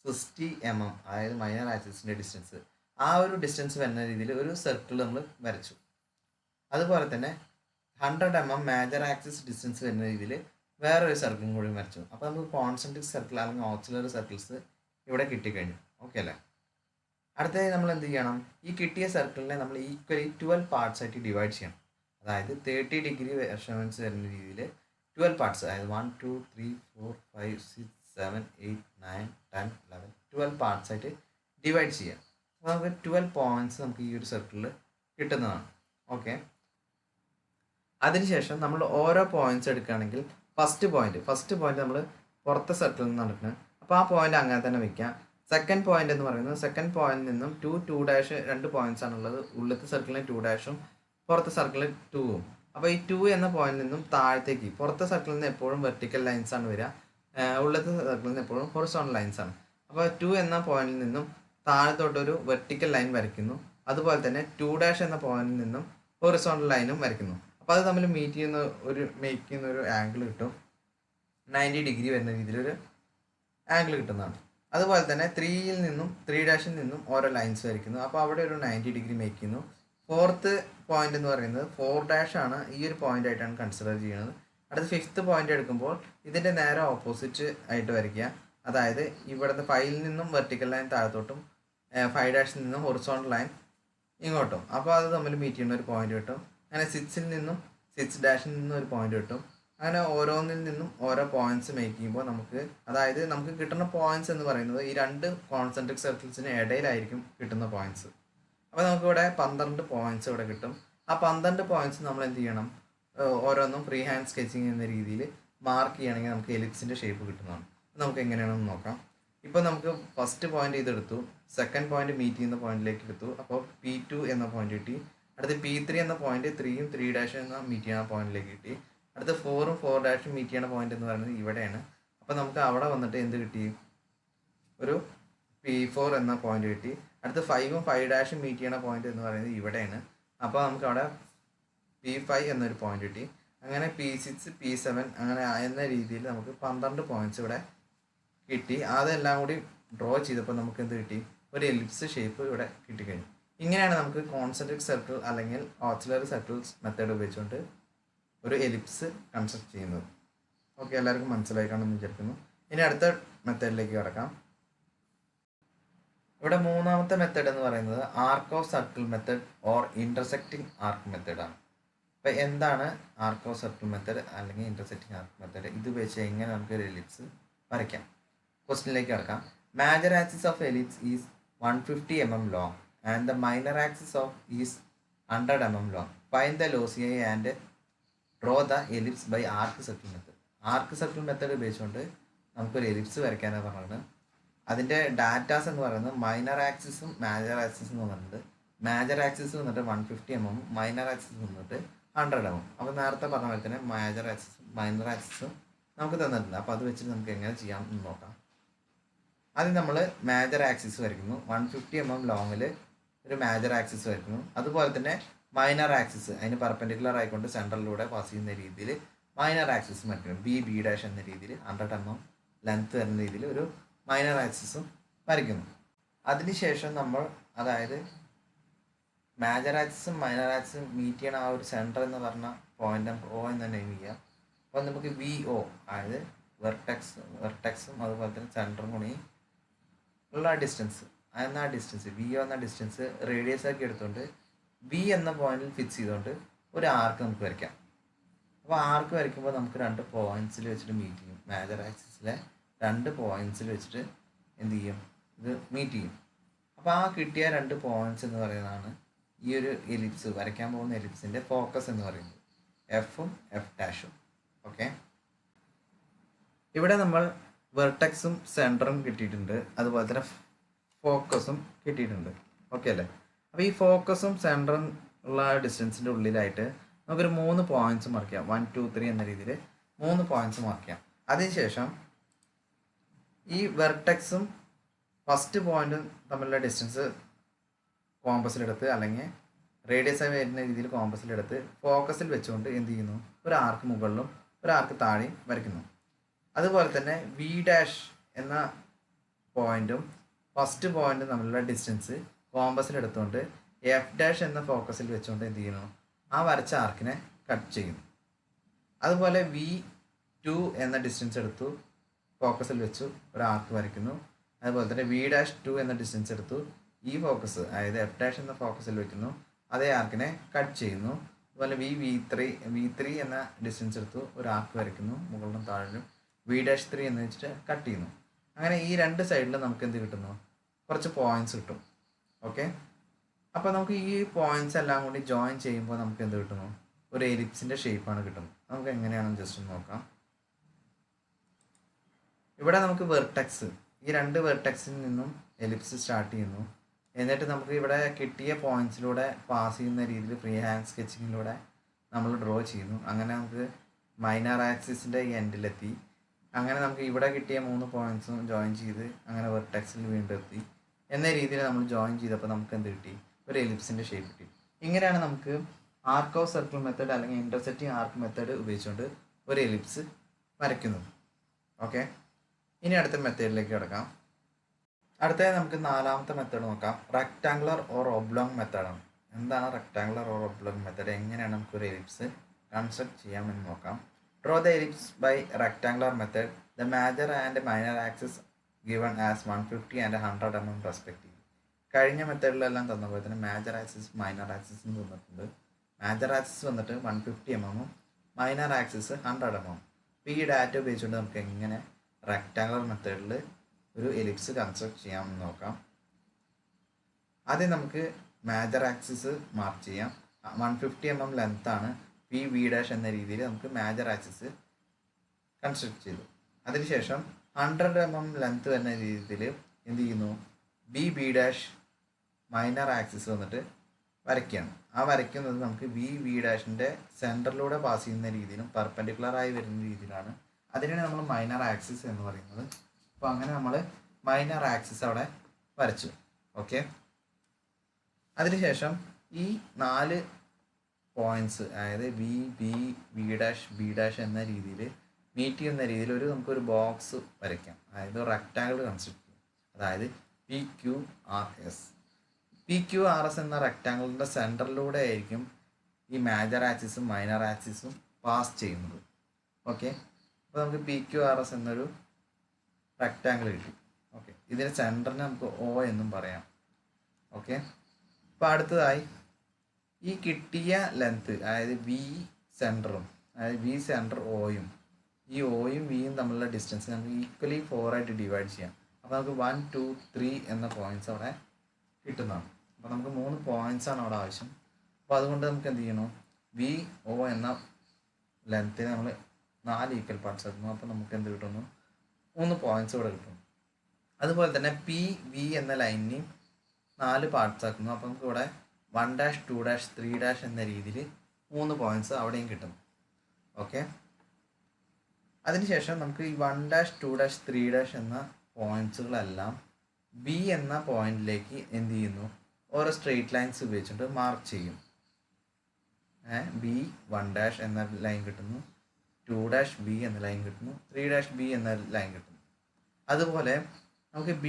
60 mm, അതായത് മൈനർ ആക്സിസിൻ്റെ ഡിസ്റ്റൻസ്. ആ ഒരു ഡിസ്റ്റൻസ് വരുന്ന രീതിയിൽ ഒരു സർക്കിൾ നമ്മൾ വരച്ചു. അതുപോലെ തന്നെ 100 mm മേജർ ആക്സിസ് ഡിസ്റ്റൻസ് വരുന്ന രീതിയിൽ വേറൊരു സർക്കിളും കൂടി വരച്ചു. അപ്പോൾ നമുക്ക് കോൺസെൻട്രിക് സർക്കിൾ അല്ലെങ്കിൽ ഓക്സിലറി സർക്കിൾസ് ഇവിടെ കിട്ടിക്കഴിഞ്ഞു. ഓക്കെ അല്ലേ? അടുത്തതായി നമ്മൾ എന്ത് ചെയ്യണം, ഈ കിട്ടിയ സർക്കിളിനെ നമ്മൾ ഈക്വലി 12 പാർട്സ് ആയിട്ട് ഡിവൈഡ് ചെയ്യണം. അതായത് 30° മെഷർമെൻറ്റ്സ് വരുന്ന രീതിയിൽ 12 പാർട്സ്, അതായത് 1 2 3 4 5 6 7 8 9 10 11 12 പാർട്സ് ആയിട്ട് ഡിവൈഡ് ചെയ്യാം. അപ്പോൾ നമുക്ക് 12 പോയിന്റ്സ് നമുക്ക് ഈ ഒരു സർക്കിളിൽ കിട്ടുന്നതാണ്. ഓക്കെ, അതിനുശേഷം നമ്മൾ ഓരോ പോയിന്റ്സ് എടുക്കുകയാണെങ്കിൽ ഫസ്റ്റ് പോയിന്റ് നമ്മൾ പുറത്തെ സർക്കിളിൽ നിന്ന് നടക്കുന്നത്. അപ്പോൾ ആ പോയിന്റ് അങ്ങനെ തന്നെ വെക്കാം. സെക്കൻഡ് പോയിന്റ് എന്ന് പറയുന്നത് സെക്കൻഡ് പോയിന്റിൽ നിന്നും 2 ഡാഷ് 2 പോയിന്റ്സ് ആണുള്ളത്. ഉള്ളത്തെ സർക്കിളിൽ 2 ഡാഷും പുറത്തെ സർക്കിളിൽ 2ഉം. അപ്പോൾ ഈ 2 എന്ന പോയിന്റിൽ നിന്നും താഴത്തേക്ക് പുറത്തെ സർക്കിളിൽ നിന്ന് എപ്പോഴും വെർട്ടിക്കൽ ലൈൻസ് ആണ് വരിക, ഉള്ളത്തെ സർക്കിളിൽ നിന്ന് എപ്പോഴും ഹൊറിസോണ്ടൽ ലൈൻസ് ആണ്. അപ്പോൾ 2 എന്ന പോയിന്റിൽ നിന്നും താഴത്തോട്ടൊരു വെർട്ടിക്കൽ ലൈൻ വരയ്ക്കുന്നു. അതുപോലെ തന്നെ 2 ഡാഷ് എന്ന പോയിന്റിൽ നിന്നും ഹൊറിസോണ്ടൽ ലൈനും വരയ്ക്കുന്നു. അപ്പോൾ അത് തമ്മിൽ മേക്ക് ചെയ്യുന്ന ഒരു ആംഗിൾ കിട്ടും. 90 ഡിഗ്രി വരുന്ന രീതിയിലൊരു ആംഗിൾ കിട്ടുന്നതാണ്. അതുപോലെ തന്നെ 3യിൽ നിന്നും 3 ഡാഷിൽ നിന്നും ഓരോ ലൈൻസ് വരയ്ക്കുന്നു. അപ്പോൾ അവിടെ ഒരു 90 ഡിഗ്രി മേക്ക് ചെയ്യുന്നു. ഫോർത്ത് പോയിന്റ് എന്ന് പറയുന്നത് 4 ഡാഷ് ആണ്, ഈ ഒരു പോയിന്റ് ആയിട്ടാണ് കൺസിഡർ ചെയ്യുന്നത്. അടുത്ത 5th പോയിന്റ് എടുക്കുമ്പോൾ ഇതിൻ്റെ നേരെ ഓപ്പോസിറ്റ് ആയിട്ട് വരയ്ക്കുക. അതായത് ഇവിടുത്തെ 5ൽ നിന്നും വെർട്ടിക്കൽ ലൈൻ താഴത്തോട്ടും 5 ഡാഷിൽ നിന്നും ഹൊറിസോണ്ടൽ ലൈൻ ഇങ്ങോട്ടും. അപ്പോൾ അത് തമ്മിൽ മീറ്റ് ചെയ്യുന്ന ഒരു പോയിന്റ് കിട്ടും. അങ്ങനെ 6ൽ നിന്നും 6 ഡാഷിൽ നിന്നും ഒരു പോയിന്റ് കിട്ടും. അങ്ങനെ ഓരോന്നിൽ നിന്നും ഓരോ പോയിന്റ്സ് മേക്ക് ചെയ്യുമ്പോൾ നമുക്ക് കിട്ടുന്ന പോയിന്റ്സ് എന്ന് പറയുന്നത് ഈ 2 കോൺസെൻട്രിക് സർക്കിൾസിന് ഇടയിലായിരിക്കും കിട്ടുന്ന പോയിന്റ്സ്. അപ്പോൾ നമുക്കിവിടെ 12 പോയിന്റ്സ് ഇവിടെ കിട്ടും. ആ 12 പോയിന്റ്സ് നമ്മൾ എന്ത് ചെയ്യണം, ഓരോന്നും ഫ്രീ ഹാൻഡ് സ്കെച്ചിങ് എന്ന രീതിയിൽ മാർക്ക് ചെയ്യുകയാണെങ്കിൽ നമുക്ക് എലിപ്സിൻ്റെ ഷേപ്പ് കിട്ടുന്നതാണ്. നമുക്ക് എങ്ങനെയാണെന്ന് നോക്കാം. ഇപ്പോൾ നമുക്ക് ഫസ്റ്റ് പോയിന്റ് ഇതെടുത്തു, സെക്കൻഡ് പോയിന്റ് മീറ്റ് ചെയ്യുന്ന പോയിന്റിലേക്ക് എടുത്തു. അപ്പോൾ P2 എന്ന പോയിന്റ് കിട്ടി. അടുത്ത് P3 എന്ന പോയിന്റ് 3യും 3 ഡാഷ് എന്ന മീറ്റ് ചെയ്യുന്ന പോയിന്റിലേക്ക് കിട്ടി. അടുത്ത് 4ഉം 4 ഡാഷും മീറ്റ് ചെയ്യുന്ന പോയിന്റ് എന്ന് പറയുന്നത് ഇവിടെയാണ്. അപ്പോൾ നമുക്ക് അവിടെ വന്നിട്ട് എന്ത് കിട്ടി, ഒരു P4 എന്ന പോയിന്റ് കിട്ടി. അടുത്ത് 5ഉം 5 ഡാഷും മീറ്റ് ചെയ്യുന്ന പോയിന്റ് എന്ന് പറയുന്നത് ഇവിടെയാണ്. അപ്പോൾ നമുക്ക് അവിടെ P5 എന്നൊരു പോയിന്റ് കിട്ടി. അങ്ങനെ P6 P7 അങ്ങനെ എന്ന രീതിയിൽ നമുക്ക് 12 പോയിന്റ്സ് ഇവിടെ കിട്ടി. അതെല്ലാം കൂടി ഡ്രോ ചെയ്തപ്പോൾ നമുക്ക് എന്ത് കിട്ടി, ഒരു എലിപ്സ് ഷേപ്പ് ഇവിടെ കിട്ടിക്കഴിഞ്ഞു. ഇങ്ങനെയാണ് നമുക്ക് കോൺസെൻട്രിക് സർക്കിൾ അല്ലെങ്കിൽ ഓക്സിലറി സർക്കിൾസ് മെത്തേഡ് ഉപയോഗിച്ചുകൊണ്ട് ഒരു എലിപ്സ് കൺസ്ട്രക്ട് ചെയ്യുന്നത്. ഓക്കെ, എല്ലാവർക്കും മനസ്സിലായി കാണുമെന്ന് വിചാരിക്കുന്നു. ഇനി അടുത്ത മെത്തേഡിലേക്ക് കിടക്കാം. ഇവിടെ മൂന്നാമത്തെ മെത്തേഡ് എന്ന് പറയുന്നത് arc of circle method or intersecting arc മെത്തേഡാണ്. അപ്പോൾ എന്താണ് ആർക്ക് ഓഫ് സർക്കിൾ മെത്തേഡ് അല്ലെങ്കിൽ ഇൻ്റർസെക്റ്റിംഗ് ആർക്ക് മെത്തേഡ്? ഇത് ഉപയോഗിച്ച് എങ്ങനെ നമുക്ക് ഒരു എലിപ്സ് വരയ്ക്കാം? ക്വസ്റ്റ്യനിലേക്ക് കിടക്കാം. Major axis of ellipse is 150 mm long and the minor axis of is 100 mm long. Find the loci and draw the ellipse by arc circle method. Arc circle method ഉപയോഗിച്ചുകൊണ്ട് നമുക്കൊരു എലിപ്സ് വരയ്ക്കാനാണ് പറഞ്ഞത്. അതിൻ്റെ datas എന്ന് പറയുന്നത് minor ആക്സിസും major ആക്സിസും വന്നിട്ടുണ്ട്. മേജർ ആക്സിസ് വന്നിട്ട് 150 mm, മൈനർ ആക്സിസ് വന്നിട്ട് 100 mm. അപ്പോൾ നേരത്തെ പറഞ്ഞ പോലെ തന്നെ മേജർ ആക്സിസും മൈനർ ആക്സിസും നമുക്ക് തന്നിട്ടുണ്ട്. അപ്പോൾ അത് വെച്ചിട്ട് നമുക്ക് എങ്ങനെ ചെയ്യാം എന്ന് നോക്കാം. ആദ്യം നമ്മൾ മേജർ ആക്സിസ് വരയ്ക്കുന്നു. 150 mm ലോങ്ങിൽ ഒരു മേജർ ആക്സിസ് വരയ്ക്കുന്നു. അതുപോലെ തന്നെ മൈനർ ആക്സിസ് അതിന് പെർപെൻഡിക്കുലർ ആയിക്കൊണ്ട് സെൻട്രലിലൂടെ പാസ് ചെയ്യുന്ന രീതിയിൽ മൈനർ ആക്സിസ് വരയ്ക്കുന്നു. ബി ഡാഷ് എന്ന രീതിയിൽ 100 mm ലെങ്ത് വരുന്ന രീതിയിൽ ഒരു മൈനർ ആക്സിസും വരയ്ക്കുന്നു. അതിനുശേഷം നമ്മൾ അതായത് മേജർ ആക്സിസും മൈനർ ആക്സിസും മീറ്റ് ചെയ്യണ ആ ഒരു സെൻറ്റർ എന്ന് പറഞ്ഞ പോയിന്റ് O എന്ന് തന്നെ നെയിം ചെയ്യാം. അപ്പോൾ നമുക്ക് VO അതായത് വെർട്ടെക്സും അതുപോലെ തന്നെ സെൻറ്ററും കൂടി ഉള്ള ഡിസ്റ്റൻസ് VO എന്ന ഡിസ്റ്റൻസ് റേഡിയസ് ആക്കി എടുത്തുകൊണ്ട് B എന്ന പോയിന്റിൽ ഫിക്സ് ചെയ്തുകൊണ്ട് ഒരു ആർക്ക് നമുക്ക് വരയ്ക്കാം. അപ്പോൾ ആർക്ക് വരയ്ക്കുമ്പോൾ നമുക്ക് 2 പോയിന്റ്സിൽ വെച്ചിട്ട് മീറ്റ് ചെയ്യും. മേജർ ആക്സിസിലെ 2 പോയിന്റ്സിൽ വെച്ചിട്ട് എന്ത് ചെയ്യും, ഇത് മീറ്റ് ചെയ്യും. അപ്പോൾ ആ കിട്ടിയ 2 പോയിന്റ്സ് എന്ന് പറയുന്നതാണ് ഈ ഒരു എലിപ്സ് വരയ്ക്കാൻ പോകുന്ന എലിപ്സിൻ്റെ ഫോക്കസ് എന്ന് പറയുന്നത്. Fഉം F'. ഓക്കെ, ഇവിടെ നമ്മൾ വെർട്ടെക്സും സെൻറ്ററും കിട്ടിയിട്ടുണ്ട്, അതുപോലെ തന്നെ ഫോക്കസും കിട്ടിയിട്ടുണ്ട്. ഓക്കെ അല്ലേ? അപ്പോൾ ഈ ഫോക്കസും സെൻറ്ററും ഉള്ള ഡിസ്റ്റൻസിൻ്റെ ഉള്ളിലായിട്ട് നമുക്കൊരു 3 പോയിന്റ്സ് മാർക്ക് ചെയ്യാം. 1 2 3 എന്ന രീതിയിൽ 3 പോയിന്റ്സ് മാർക്ക് ചെയ്യാം. അതിനുശേഷം ഈ വെർട്ടെക്സും ഫസ്റ്റ് പോയിന്റും തമ്മിലുള്ള ഡിസ്റ്റൻസ് കോമ്പസിലെടുത്ത് അല്ലെങ്കിൽ റേഡിയസ് ആയി വരുന്ന രീതിയിൽ കോമ്പസിലെടുത്ത് ഫോക്കസിൽ വെച്ചുകൊണ്ട് എന്ത് ചെയ്യുന്നു, ഒരു ആർക്ക് മുകളിലും ഒരു ആർക്ക് താഴെയും വരയ്ക്കുന്നു. അതുപോലെ തന്നെ V' എന്ന പോയിന്റും ഫസ്റ്റ് പോയിന്റും തമ്മിലുള്ള ഡിസ്റ്റൻസ് കോമ്പസിലെടുത്തുകൊണ്ട് F' എന്ന ഫോക്കസിൽ വെച്ചുകൊണ്ട് എന്ത് ചെയ്യുന്നു, ആ വരച്ച ആർക്കിനെ കട്ട് ചെയ്യുന്നു. അതുപോലെ V2 എന്ന ഡിസ്റ്റൻസ് എടുത്തു ഫോക്കസിൽ വെച്ചു ഒരു ആർക്ക് വരയ്ക്കുന്നു. അതുപോലെ തന്നെ V'2 എന്ന ഡിസ്റ്റൻസ് എടുത്തു ഈ ഫോക്കസ് അതായത് F' എന്ന ഫോക്കസിൽ വയ്ക്കുന്നു, അതേ ആർക്കിനെ കട്ട് ചെയ്യുന്നു. അതുപോലെ V3 എന്ന ഡിസ്റ്റൻസ് എടുത്തു ഒരു ആർക്ക് വരയ്ക്കുന്നു മുകളിലും താഴെയും. v'3 എന്ന് വെച്ചിട്ട് കട്ട് ചെയ്യുന്നു. അങ്ങനെ ഈ രണ്ട് സൈഡിലും നമുക്ക് എന്ത് കിട്ടുന്നു, കുറച്ച് പോയിന്റ്സ് കിട്ടും. ഓക്കെ, അപ്പോൾ നമുക്ക് ഈ പോയിന്റ്സ് എല്ലാം കൂടി ജോയിൻ ചെയ്യുമ്പോൾ നമുക്ക് എന്ത് കിട്ടുന്നു, ഒരു എലിപ്സിൻ്റെ ഷേപ്പാണ് കിട്ടുന്നത്. നമുക്ക് എങ്ങനെയാണെന്ന് ജസ്റ്റ് ഒന്ന് നോക്കാം. ഇവിടെ നമുക്ക് വെർട്ടെക്സ്, ഈ രണ്ട് വെർട്ടെക്സിൽ നിന്നും എലിപ്സ് സ്റ്റാർട്ട് ചെയ്യുന്നു. എന്നിട്ട് നമുക്ക് ഇവിടെ കിട്ടിയ പോയിന്റ്സിലൂടെ പാസ് ചെയ്യുന്ന രീതിയിൽ ഫ്രീ ഹാൻഡ് സ്കെച്ചിങ്ങിലൂടെ നമ്മൾ ഡ്രോ ചെയ്യുന്നു. അങ്ങനെ നമുക്ക് മൈനർ ആക്സിസിൻ്റെ ഈ എൻഡിലെത്തി. അങ്ങനെ നമുക്ക് ഇവിടെ കിട്ടിയ 3 പോയിന്റ്സും ജോയിൻ ചെയ്ത് അങ്ങനെ വെർട്ടെക്സിൽ വീണ്ടും എത്തി എന്ന രീതിയിൽ നമ്മൾ ജോയിൻ ചെയ്തപ്പോൾ നമുക്ക് എന്ത് കിട്ടി, ഒരു എലിപ്സിൻ്റെ ഷേപ്പ് കിട്ടി. ഇങ്ങനെയാണ് നമുക്ക് ആർക്ക് ഓഫ് സർക്കിൾ മെത്തേഡ് അല്ലെങ്കിൽ ഇൻ്റർസെക്റ്റിംഗ് ആർക്ക് മെത്തേഡ് ഉപയോഗിച്ചുകൊണ്ട് ഒരു എലിപ്സ് വരയ്ക്കുന്നത്. ഓക്കെ, ഇനി അടുത്ത മെത്തേഡിലേക്ക് കിടക്കാം. അടുത്തതായി നമുക്ക് 4ാമത്തെ മെത്തേഡ് നോക്കാം. റെക്ടാങ്കുലർ ഓർ ഒബ്ലോങ് മെത്തേഡാണ്. എന്താണ് റെക്ടാങ്കുലർ ഓർ ഒബ്ലോങ് മെത്തേഡ്, എങ്ങനെയാണ് നമുക്ക് ഒരു എലിപ്സ് കൺസ്ട്രക്ട് ചെയ്യാമെന്ന് നോക്കാം. Draw the ellipse by rectangular method. The major and minor axis given as 150 and 100 mm respective. കഴിഞ്ഞ മെത്തേഡിലെല്ലാം തന്ന പോലെ തന്നെ മേജർ ആക്സിസ് മൈനർ ആക്സിസും തന്നിട്ടുണ്ട്. മേജർ ആക്സിസ് വന്നിട്ട് 150 mm, മൈനർ ആക്സിസ് 100 mm. അപ്പോൾ ഈ ഡാറ്റ ഉപയോഗിച്ചുകൊണ്ട് നമുക്ക് എങ്ങനെ റെക്ടാങ്കുലർ മെത്തേഡിൽ ഒരു എലിപ്സ് കൺസ്ട്രക്ട് ചെയ്യാമെന്ന് നോക്കാം. ആദ്യം നമുക്ക് മേജർ ആക്സിസ് മാർക്ക് ചെയ്യാം. 150 mm ലെങ്ത്താണ്. v' എന്ന രീതിയിൽ നമുക്ക് മേജർ ആക്സിസ് കൺസ്ട്രക്ട് ചെയ്തു. അതിനുശേഷം 100 mm ലെങ്ത് എന്ന രീതിയിൽ എന്ത് ചെയ്യുന്നു, b' മൈനർ ആക്സിസ് വന്നിട്ട് വരയ്ക്കുകയാണ്. ആ വരയ്ക്കുന്നത് നമുക്ക് v'-ൻ്റെ സെൻറ്ററിലൂടെ പാസ് ചെയ്യുന്ന രീതിയിലും പെർപെൻഡിക്കുലറായി വരുന്ന രീതിയിലാണ്. അതിനാണ് നമ്മൾ മൈനർ ആക്സിസ് എന്ന് പറയുന്നത്. അപ്പോൾ അങ്ങനെ നമ്മൾ മൈനർ ആക്സിസ് അവിടെ വരച്ചു. ഓക്കെ, അതിനുശേഷം ഈ 4 പോയിന്റ്സ്, അതായത് v', എന്ന രീതിയിൽ മീറ്റ് ചെയ്യുന്ന രീതിയിൽ നമുക്കൊരു ബോക്സ് വരയ്ക്കാം. അതായത് റെക്ടാങ്കിൾ കൺസ്ട്രക്ട് ചെയ്യും. അതായത് PQRS എന്ന റെക്ടാങ്കിളിൻ്റെ സെൻറ്ററിലൂടെ ആയിരിക്കും ഈ മേജർ ആക്സിസും മൈനർ ആക്സിസും പാസ് ചെയ്യുന്നത്. ഓക്കെ, അപ്പോൾ നമുക്ക് PQRS എന്നൊരു റെക്ടാങ്കിൾ കിട്ടി. ഓക്കെ, ഇതിൻ്റെ സെൻറ്ററിന് നമുക്ക് O എന്നും പറയാം. ഓക്കെ, അപ്പോൾ അടുത്തതായി ഈ കിട്ടിയ ലെങ്ത്ത്, അതായത് v സെൻറ്ററും അതായത് v സെൻറ്റർ ഓയും ഈ ഓയും വിയും തമ്മിലുള്ള ഡിസ്റ്റൻസ് നമുക്ക് ഈക്വലി 4 ആയിട്ട് ഡിവൈഡ് ചെയ്യാം. അപ്പോൾ നമുക്ക് 1, 2, 3 എന്ന പോയിന്റ്സ് അവിടെ കിട്ടുന്നതാണ്. അപ്പോൾ നമുക്ക് 3 പോയിന്റ്സാണ് അവിടെ ആവശ്യം. അപ്പോൾ അതുകൊണ്ട് നമുക്ക് എന്ത് ചെയ്യണം, VO എന്ന ലെങ്ത്തിന് നമ്മൾ 4 ഈക്വൽ പാർട്സ് ആക്കുന്നു. അപ്പോൾ നമുക്ക് എന്ത് കിട്ടുന്നു, 3 പോയിന്റ്സ് ഇവിടെ കിട്ടും. അതുപോലെ തന്നെ PV എന്ന ലൈനിനെയും 4 പാർട്സ് ആക്കുന്നു. അപ്പോൾ നമുക്ക് ഇവിടെ 1', 2', 3' എന്ന രീതിയിൽ 3 പോയിന്റ്സ് അവിടെയും കിട്ടും. ഓക്കെ, അതിനുശേഷം നമുക്ക് ഈ 1', 2', 3' എന്ന പോയിന്റ്സുകളെല്ലാം B എന്ന പോയിന്റിലേക്ക് എന്ത് ചെയ്യുന്നു, ഓരോ സ്ട്രെയിറ്റ് ലൈൻസ് ഉപയോഗിച്ചിട്ട് മാർക്ക് ചെയ്യും. B1' എന്ന ലൈൻ കിട്ടുന്നു, 2'B എന്ന ലൈൻ കിട്ടുന്നു, 3'B എന്ന ലൈൻ കിട്ടുന്നു. അതുപോലെ നമുക്ക് B'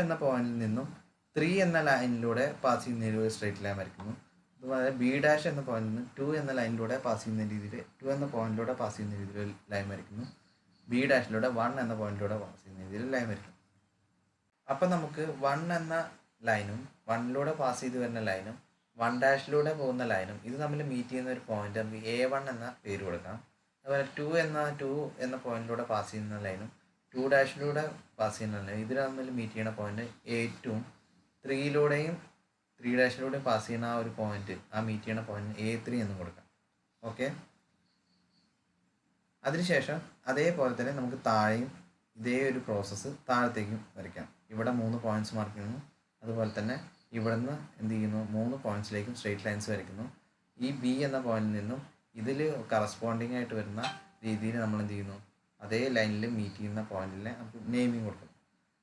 എന്ന പോയിന്റിൽ നിന്നും 3 എന്ന ലൈനിലൂടെ പാസ് ചെയ്യുന്ന ഒരു സ്ട്രെയിറ്റ് ലൈൻ വരയ്ക്കുന്നു. അതുപോലെ B' എന്ന പോയിന്റിൽ നിന്ന് 2 എന്ന ലൈനിലൂടെ പാസ് ചെയ്യുന്ന രീതിയിൽ 2 എന്ന പോയിന്റിലൂടെ പാസ് ചെയ്യുന്ന രീതിയിൽ ലൈൻ വരയ്ക്കുന്നു. B' 1 എന്ന പോയിന്റിലൂടെ പാസ് ചെയ്യുന്ന രീതിയിൽ ലൈൻ വരയ്ക്കുന്നു. അപ്പം നമുക്ക് 1 എന്ന ലൈനും 1ലൂടെ പാസ് ചെയ്ത് വരുന്ന ലൈനും 1' പോകുന്ന ലൈനും ഇത് തമ്മിൽ മീറ്റ് ചെയ്യുന്ന ഒരു പോയിന്റ് നമുക്ക് A1 എന്ന പേര് കൊടുക്കാം. അതുപോലെ 2 എന്ന പോയിന്റിലൂടെ പാസ് ചെയ്യുന്ന ലൈനും 2' പാസ് ചെയ്യുന്ന ലൈനും ഇതിൽ തമ്മിൽ മീറ്റ് ചെയ്യുന്ന പോയിന്റ് A2ഉം 3ലൂടെയും 3' പാസ് ചെയ്യുന്ന ആ ഒരു പോയിന്റ്, ആ മീറ്റ് ചെയ്യുന്ന പോയിന്റ് A3 എന്നും കൊടുക്കാം. ഓക്കെ, അതിനുശേഷം അതേപോലെ തന്നെ നമുക്ക് താഴെയും ഇതേ ഒരു പ്രോസസ്സ് താഴത്തേക്കും വരയ്ക്കാം. ഇവിടെ 3 പോയിന്റ്സ് മാർക്ക് ചെയ്യുന്നു. അതുപോലെ തന്നെ ഇവിടെ നിന്ന് എന്ത് ചെയ്യുന്നു, 3 പോയിന്റ്സിലേക്കും സ്ട്രെയിറ്റ് ലൈൻസ് വരയ്ക്കുന്നു. ഈ B എന്ന പോയിന്റിൽ നിന്നും ഇതിൽ കറസ്പോണ്ടിങ് ആയിട്ട് വരുന്ന രീതിയിൽ നമ്മൾ എന്ത് ചെയ്യുന്നു, അതേ ലൈനിൽ മീറ്റ് ചെയ്യുന്ന പോയിന്റിൽ നമുക്ക് നെയിമിങ് കൊടുക്കുന്നു.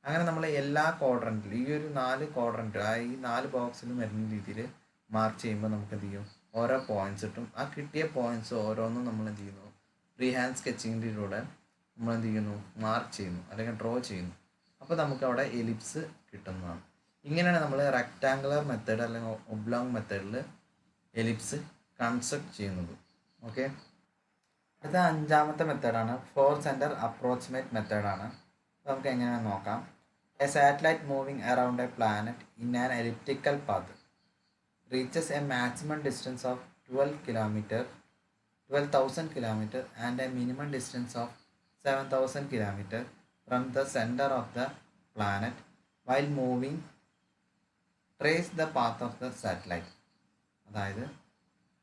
അങ്ങനെ നമ്മൾ എല്ലാ ക്വാഡ്രൻറ്റിലും ഈ ഒരു 4 ക്വാഡ്രൻറ്റ് ഈ 4 ബോക്സിലും വരുന്ന രീതിയിൽ മാർക്ക് ചെയ്യുമ്പോൾ നമുക്ക് എന്ത് ചെയ്യും, ഓരോ പോയിന്റ്സ് കിട്ടും. ആ കിട്ടിയ പോയിന്റ്സ് ഓരോന്നും നമ്മൾ എന്ത് ചെയ്യുന്നു, ഫ്രീ ഹാൻഡ് സ്കെച്ചിങ്ങിലൂടെ നമ്മൾ എന്ത് ചെയ്യുന്നു, മാർക്ക് ചെയ്യുന്നു അല്ലെങ്കിൽ ഡ്രോ ചെയ്യുന്നു. അപ്പോൾ നമുക്ക് അവിടെ എലിപ്സ് കിട്ടുന്നതാണ്. ഇങ്ങനെയാണ് നമ്മൾ റെക്ടാങ്കുലർ മെത്തേഡ് അല്ലെങ്കിൽ ഒബ്ലോങ് മെത്തേഡിൽ എലിപ്സ് കൺസ്ട്രക്ട് ചെയ്യുന്നത്. ഓക്കെ, അടുത്ത 5ാമത്തെ മെത്തേഡാണ് 4 സെൻറ്റർ അപ്രോക്സിമേറ്റ് മെത്തേഡാണ്. നമുക്ക് എങ്ങനെയാണെന്ന് നോക്കാം. A satellite moving around A planet in an elliptical path reaches a maximum distance of 12,000 km and a minimum distance of 7,000 kilometers from the center of the planet while moving trace the path of the satellite. അതായത്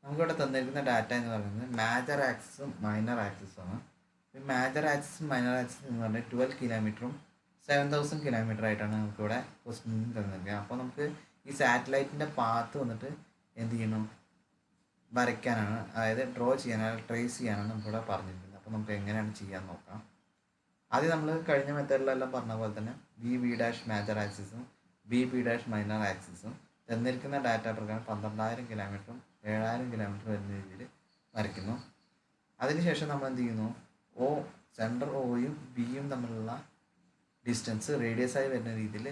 നമുക്കിവിടെ തന്നിരിക്കുന്ന data എന്ന് പറയുന്നത് major ആക്സിസും minor ആക്സിസുമാണ്. ഈ major ആക്സിസും minor ആക്സിസും എന്ന് പറഞ്ഞാൽ 12 കിലോമീറ്ററും 7,000 കിലോമീറ്റർ ആയിട്ടാണ് നമുക്കിവിടെ ക്വസ്റ്റ്യൻ തന്നിരിക്കുന്നത്. അപ്പോൾ നമുക്ക് ഈ സാറ്റലൈറ്റിൻ്റെ പാത്ത് വന്നിട്ട് എന്ത് ചെയ്യണം, വരയ്ക്കാനാണ്, അതായത് ഡ്രോ ചെയ്യാനാണ്, ട്രേസ് ചെയ്യാനാണ് നമുക്കിവിടെ പറഞ്ഞിരിക്കുന്നത്. അപ്പോൾ നമുക്ക് എങ്ങനെയാണ് ചെയ്യാൻ നോക്കാം. ആദ്യം നമ്മൾ കഴിഞ്ഞ മെത്തേഡിലെല്ലാം പറഞ്ഞ പോലെ തന്നെ ബി ഡാഷ് മേജർ ആക്സിസും ബി ഡാഷ് മൈനർ ആക്സിസും തന്നിരിക്കുന്ന ഡാറ്റ പ്രകാരം 12,000 കിലോമീറ്ററും 7,000 കിലോമീറ്റർ വരുന്ന രീതിയിൽ വരയ്ക്കുന്നു. അതിനുശേഷം നമ്മൾ എന്ത് ചെയ്യുന്നു, സെൻറ്റർ ഒയും ബിയും തമ്മിലുള്ള ഡിസ്റ്റൻസ് റേഡിയസ് ആയി വരുന്ന രീതിയിൽ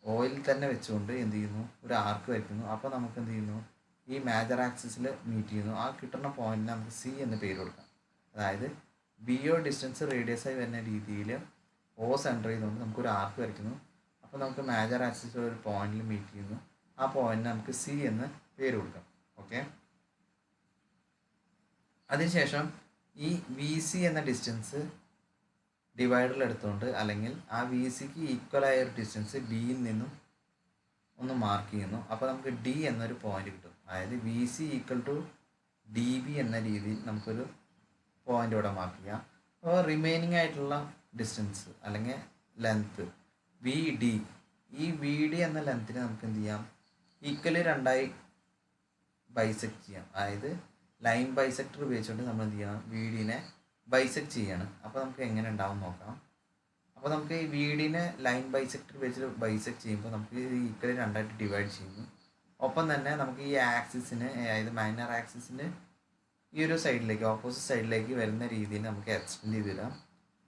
ഓയിൽ തന്നെ വെച്ചുകൊണ്ട് എന്ത് ചെയ്യുന്നു, ഒരു ആർക്ക് വരയ്ക്കുന്നു. അപ്പോൾ നമുക്ക് എന്ത് ചെയ്യുന്നു, ഈ മേജർ ആക്സിസിൽ മീറ്റ് ചെയ്യുന്നു. ആ കിട്ടുന്ന പോയിന്റിന് നമുക്ക് സി എന്ന് പേര് കൊടുക്കാം. അതായത് ബിയോ ഡിസ്റ്റൻസ് റേഡിയസ് ആയി വരുന്ന രീതിയിൽ സെൻറ്റർ ചെയ്തുകൊണ്ട് നമുക്കൊരു ആർക്ക് വരയ്ക്കുന്നു. അപ്പോൾ നമുക്ക് മേജർ ആക്സിസിൽ ഒരു പോയിന്റിൽ മീറ്റ് ചെയ്യുന്നു. ആ പോയിന്റിന് നമുക്ക് സി എന്ന് പേര് കൊടുക്കാം. ഓക്കെ. അതിനുശേഷം ഈ വി സി എന്ന ഡിസ്റ്റൻസ് ഡിവൈഡറിൽ എടുത്തുകൊണ്ട്, അല്ലെങ്കിൽ ആ വി സിക്ക് ഈക്വലായ ഒരു ഡിസ്റ്റൻസ് ഡിയിൽ നിന്നും ഒന്ന് മാർക്ക് ചെയ്യുന്നു. അപ്പോൾ നമുക്ക് ഡി എന്നൊരു പോയിന്റ് കിട്ടും. അതായത് V C equal to D B എന്ന രീതിയിൽ നമുക്കൊരു പോയിന്റ് ഇവിടെ മാർക്ക് ചെയ്യാം. അപ്പോൾ റിമൈനിങ് ആയിട്ടുള്ള ഡിസ്റ്റൻസ് അല്ലെങ്കിൽ ലെങ്ത്ത് വി ഡി, ഈ വി ഡി എന്ന ലെങ്ത്തിനെ നമുക്ക് എന്ത് ചെയ്യാം, ഈക്വലി രണ്ടായി ബൈസെക്ട് ചെയ്യാം. അതായത് ലൈൻ ബൈസെക്ടർ ഉപയോഗിച്ചുകൊണ്ട് നമ്മൾ എന്ത് ചെയ്യണം, വി ഡിനെ ബൈസെക്ട് ചെയ്യാണ്. അപ്പോൾ നമുക്ക് എങ്ങനെ ഉണ്ടാവും നോക്കാം. അപ്പോൾ നമുക്ക് ഈ വി ഡിനെ ലൈൻ ബൈസെക്ടർ ഉപയോഗിച്ച് ബൈസെക്ട് ചെയ്യുമ്പോൾ നമുക്ക് ഈക്വലി രണ്ടായിട്ട് ഡിവൈഡ് ചെയ്യുന്നു. ഒപ്പം തന്നെ നമുക്ക് ഈ ആക്സിസിന്, അതായത് മൈനർ ആക്സിസിന് ഈ ഒരു സൈഡിലേക്ക്, ഓപ്പോസിറ്റ് സൈഡിലേക്ക് വരുന്ന രീതിയിൽ നമുക്ക് എക്സ്റ്റെൻഡ് ചെയ്ത് തരാം.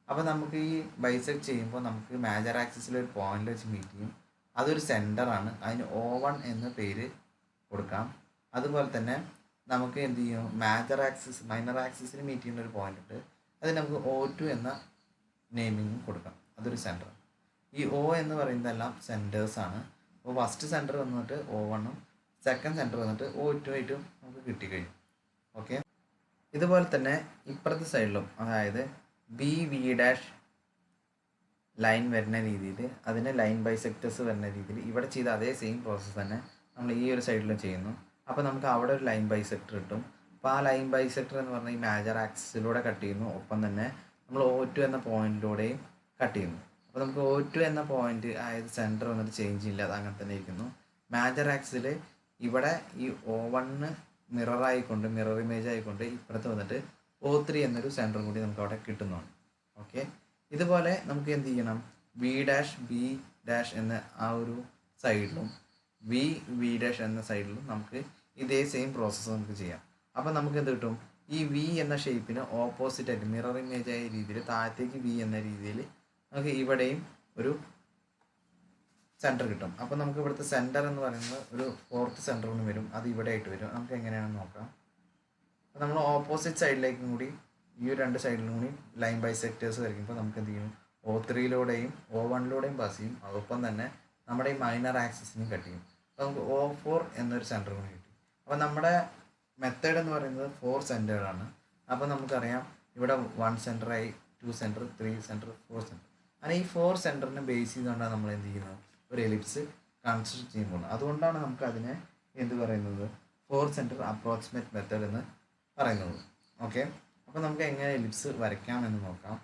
അപ്പോൾ നമുക്ക് ഈ ബൈസെക്ട് ചെയ്യുമ്പോൾ നമുക്ക് മേജർ ആക്സിസിൽ ഒരു പോയിന്റ് വെച്ച് മീറ്റ് ചെയ്യും. അതൊരു സെൻറ്ററാണ്, അതിന് O1 എന്ന് പേര് കൊടുക്കാം. അതുപോലെ തന്നെ നമുക്ക് എന്ത് ചെയ്യും, മേജർ ആക്സിസ് മൈനർ ആക്സിസിൽ മീറ്റ് ചെയ്യുന്ന ഒരു പോയിന്റ് ഉണ്ട്, അതിന് നമുക്ക് O2 എന്ന നെയിമിങ് കൊടുക്കാം. അതൊരു സെൻറ്റർ. ഈ O എന്ന് പറയുന്നതെല്ലാം സെൻറ്റേഴ്സാണ്. അപ്പോൾ ഫസ്റ്റ് സെൻറ്റർ വന്നിട്ട് O1ഉം സെക്കൻഡ് സെൻറ്റർ വന്നിട്ട് O2 ആയിട്ടും നമുക്ക് കിട്ടിക്കഴിയും. ഓക്കെ. ഇതുപോലെ തന്നെ ഇപ്പുറത്തെ സൈഡിലും, അതായത് വി ഡാഷ് ലൈൻ വരുന്ന രീതിയിൽ, അതിന് ലൈൻ ബൈസെക്ടേഴ്സ് വരുന്ന രീതിയിൽ ഇവിടെ ചെയ്ത അതേ സെയിം പ്രോസസ്സ് തന്നെ നമ്മൾ ഈ ഒരു സൈഡിലും ചെയ്യുന്നു. അപ്പോൾ നമുക്ക് അവിടെ ഒരു ലൈൻ ബൈസെക്ടർ കിട്ടും. അപ്പോൾ ആ ലൈൻ ബൈസെക്ടർ എന്ന് പറഞ്ഞാൽ ഈ മേജർ ആക്സിസിലൂടെ കട്ട് ചെയ്യുന്നു. ഒപ്പം തന്നെ നമ്മൾ O2 എന്ന പോയിന്റിലൂടെയും കട്ട് ചെയ്യുന്നു. അപ്പോൾ നമുക്ക് O2 എന്ന പോയിന്റ്, അതായത് സെൻറ്റർ വന്നിട്ട് ചേഞ്ച് ഇല്ല, അത് അങ്ങനെ തന്നെ ഇരിക്കുന്നു. മേജർ ആക്സിൽ ഇവിടെ ഈ O1 മിറർ ആയിക്കൊണ്ട്, മിറർ ഇമേജ് ആയിക്കൊണ്ട് ഇപ്പുറത്ത് വന്നിട്ട് O3 എന്നൊരു സെൻറ്റർ കൂടി നമുക്ക് അവിടെ കിട്ടുന്നതാണ്. ഓക്കെ. ഇതുപോലെ നമുക്ക് എന്ത് ചെയ്യണം, വി ഡാഷ് എന്ന ആ ഒരു സൈഡിലും വി ഡാഷ് എന്ന സൈഡിലും നമുക്ക് ഇതേ സെയിം പ്രോസസ്സ് നമുക്ക് ചെയ്യാം. അപ്പം നമുക്ക് എന്ത് കിട്ടും, ഈ വി എന്ന ഷേപ്പിന് ഓപ്പോസിറ്റ് ആയിട്ട് മിറർ ഇമേജ് ആയ രീതിയിൽ താഴത്തേക്ക് വി എന്ന രീതിയിൽ നമുക്ക് ഇവിടെയും ഒരു സെൻറ്റർ കിട്ടും. അപ്പോൾ നമുക്ക് ഇവിടുത്തെ സെൻറ്റർ എന്ന് പറയുന്നത് ഒരു ഫോർത്ത് സെൻറ്റർ കൊണ്ട് വരും, അത് ഇവിടെ ആയിട്ട് വരും. നമുക്ക് എങ്ങനെയാണെന്ന് നോക്കാം. അപ്പോൾ നമ്മൾ ഓപ്പോസിറ്റ് സൈഡിലേക്കും കൂടി ഈ രണ്ട് സൈഡിലും കൂടി ലൈൻ ബൈസെക്ടേഴ്സ് വരയ്ക്കുമ്പോൾ നമുക്ക് എന്ത് ചെയ്യും, O3യിലൂടെയും O1യിലൂടെയും പാസ് ചെയ്യും. അതോടൊപ്പം തന്നെ നമ്മുടെ ഈ മൈനർ ആക്സിസിനും കട്ട് ചെയ്യും. അപ്പോൾ നമുക്ക് O4 എന്നൊരു സെൻറ്റർ കൂടി കിട്ടി. അപ്പോൾ നമ്മുടെ മെത്തേഡ് എന്ന് പറയുന്നത് 4 സെൻറ്റേർഡാണ്. അപ്പോൾ നമുക്കറിയാം ഇവിടെ 1 സെൻറ്ററായി, 2 സെൻറ്റർ, 3 സെൻറ്റർ, 4 സെൻറ്റർ. അങ്ങനെ ഈ 4 സെൻറ്ററിനെ ബേസ് ചെയ്തുകൊണ്ടാണ് നമ്മൾ എന്ത് ചെയ്യുന്നത്, ഒരു എലിപ്സ് കൺസിഡർ ചെയ്യുമ്പോൾ. അതുകൊണ്ടാണ് നമുക്ക് അതിനെ എന്ത് പറയുന്നത്, 4 സെൻറ്റർ അപ്രോക്സിമേറ്റ് മെത്തേഡ് എന്ന് പറയുന്നത്. ഓക്കെ. അപ്പോൾ നമുക്ക് എങ്ങനെ എലിപ്സ് വരയ്ക്കാം എന്ന് നോക്കാം.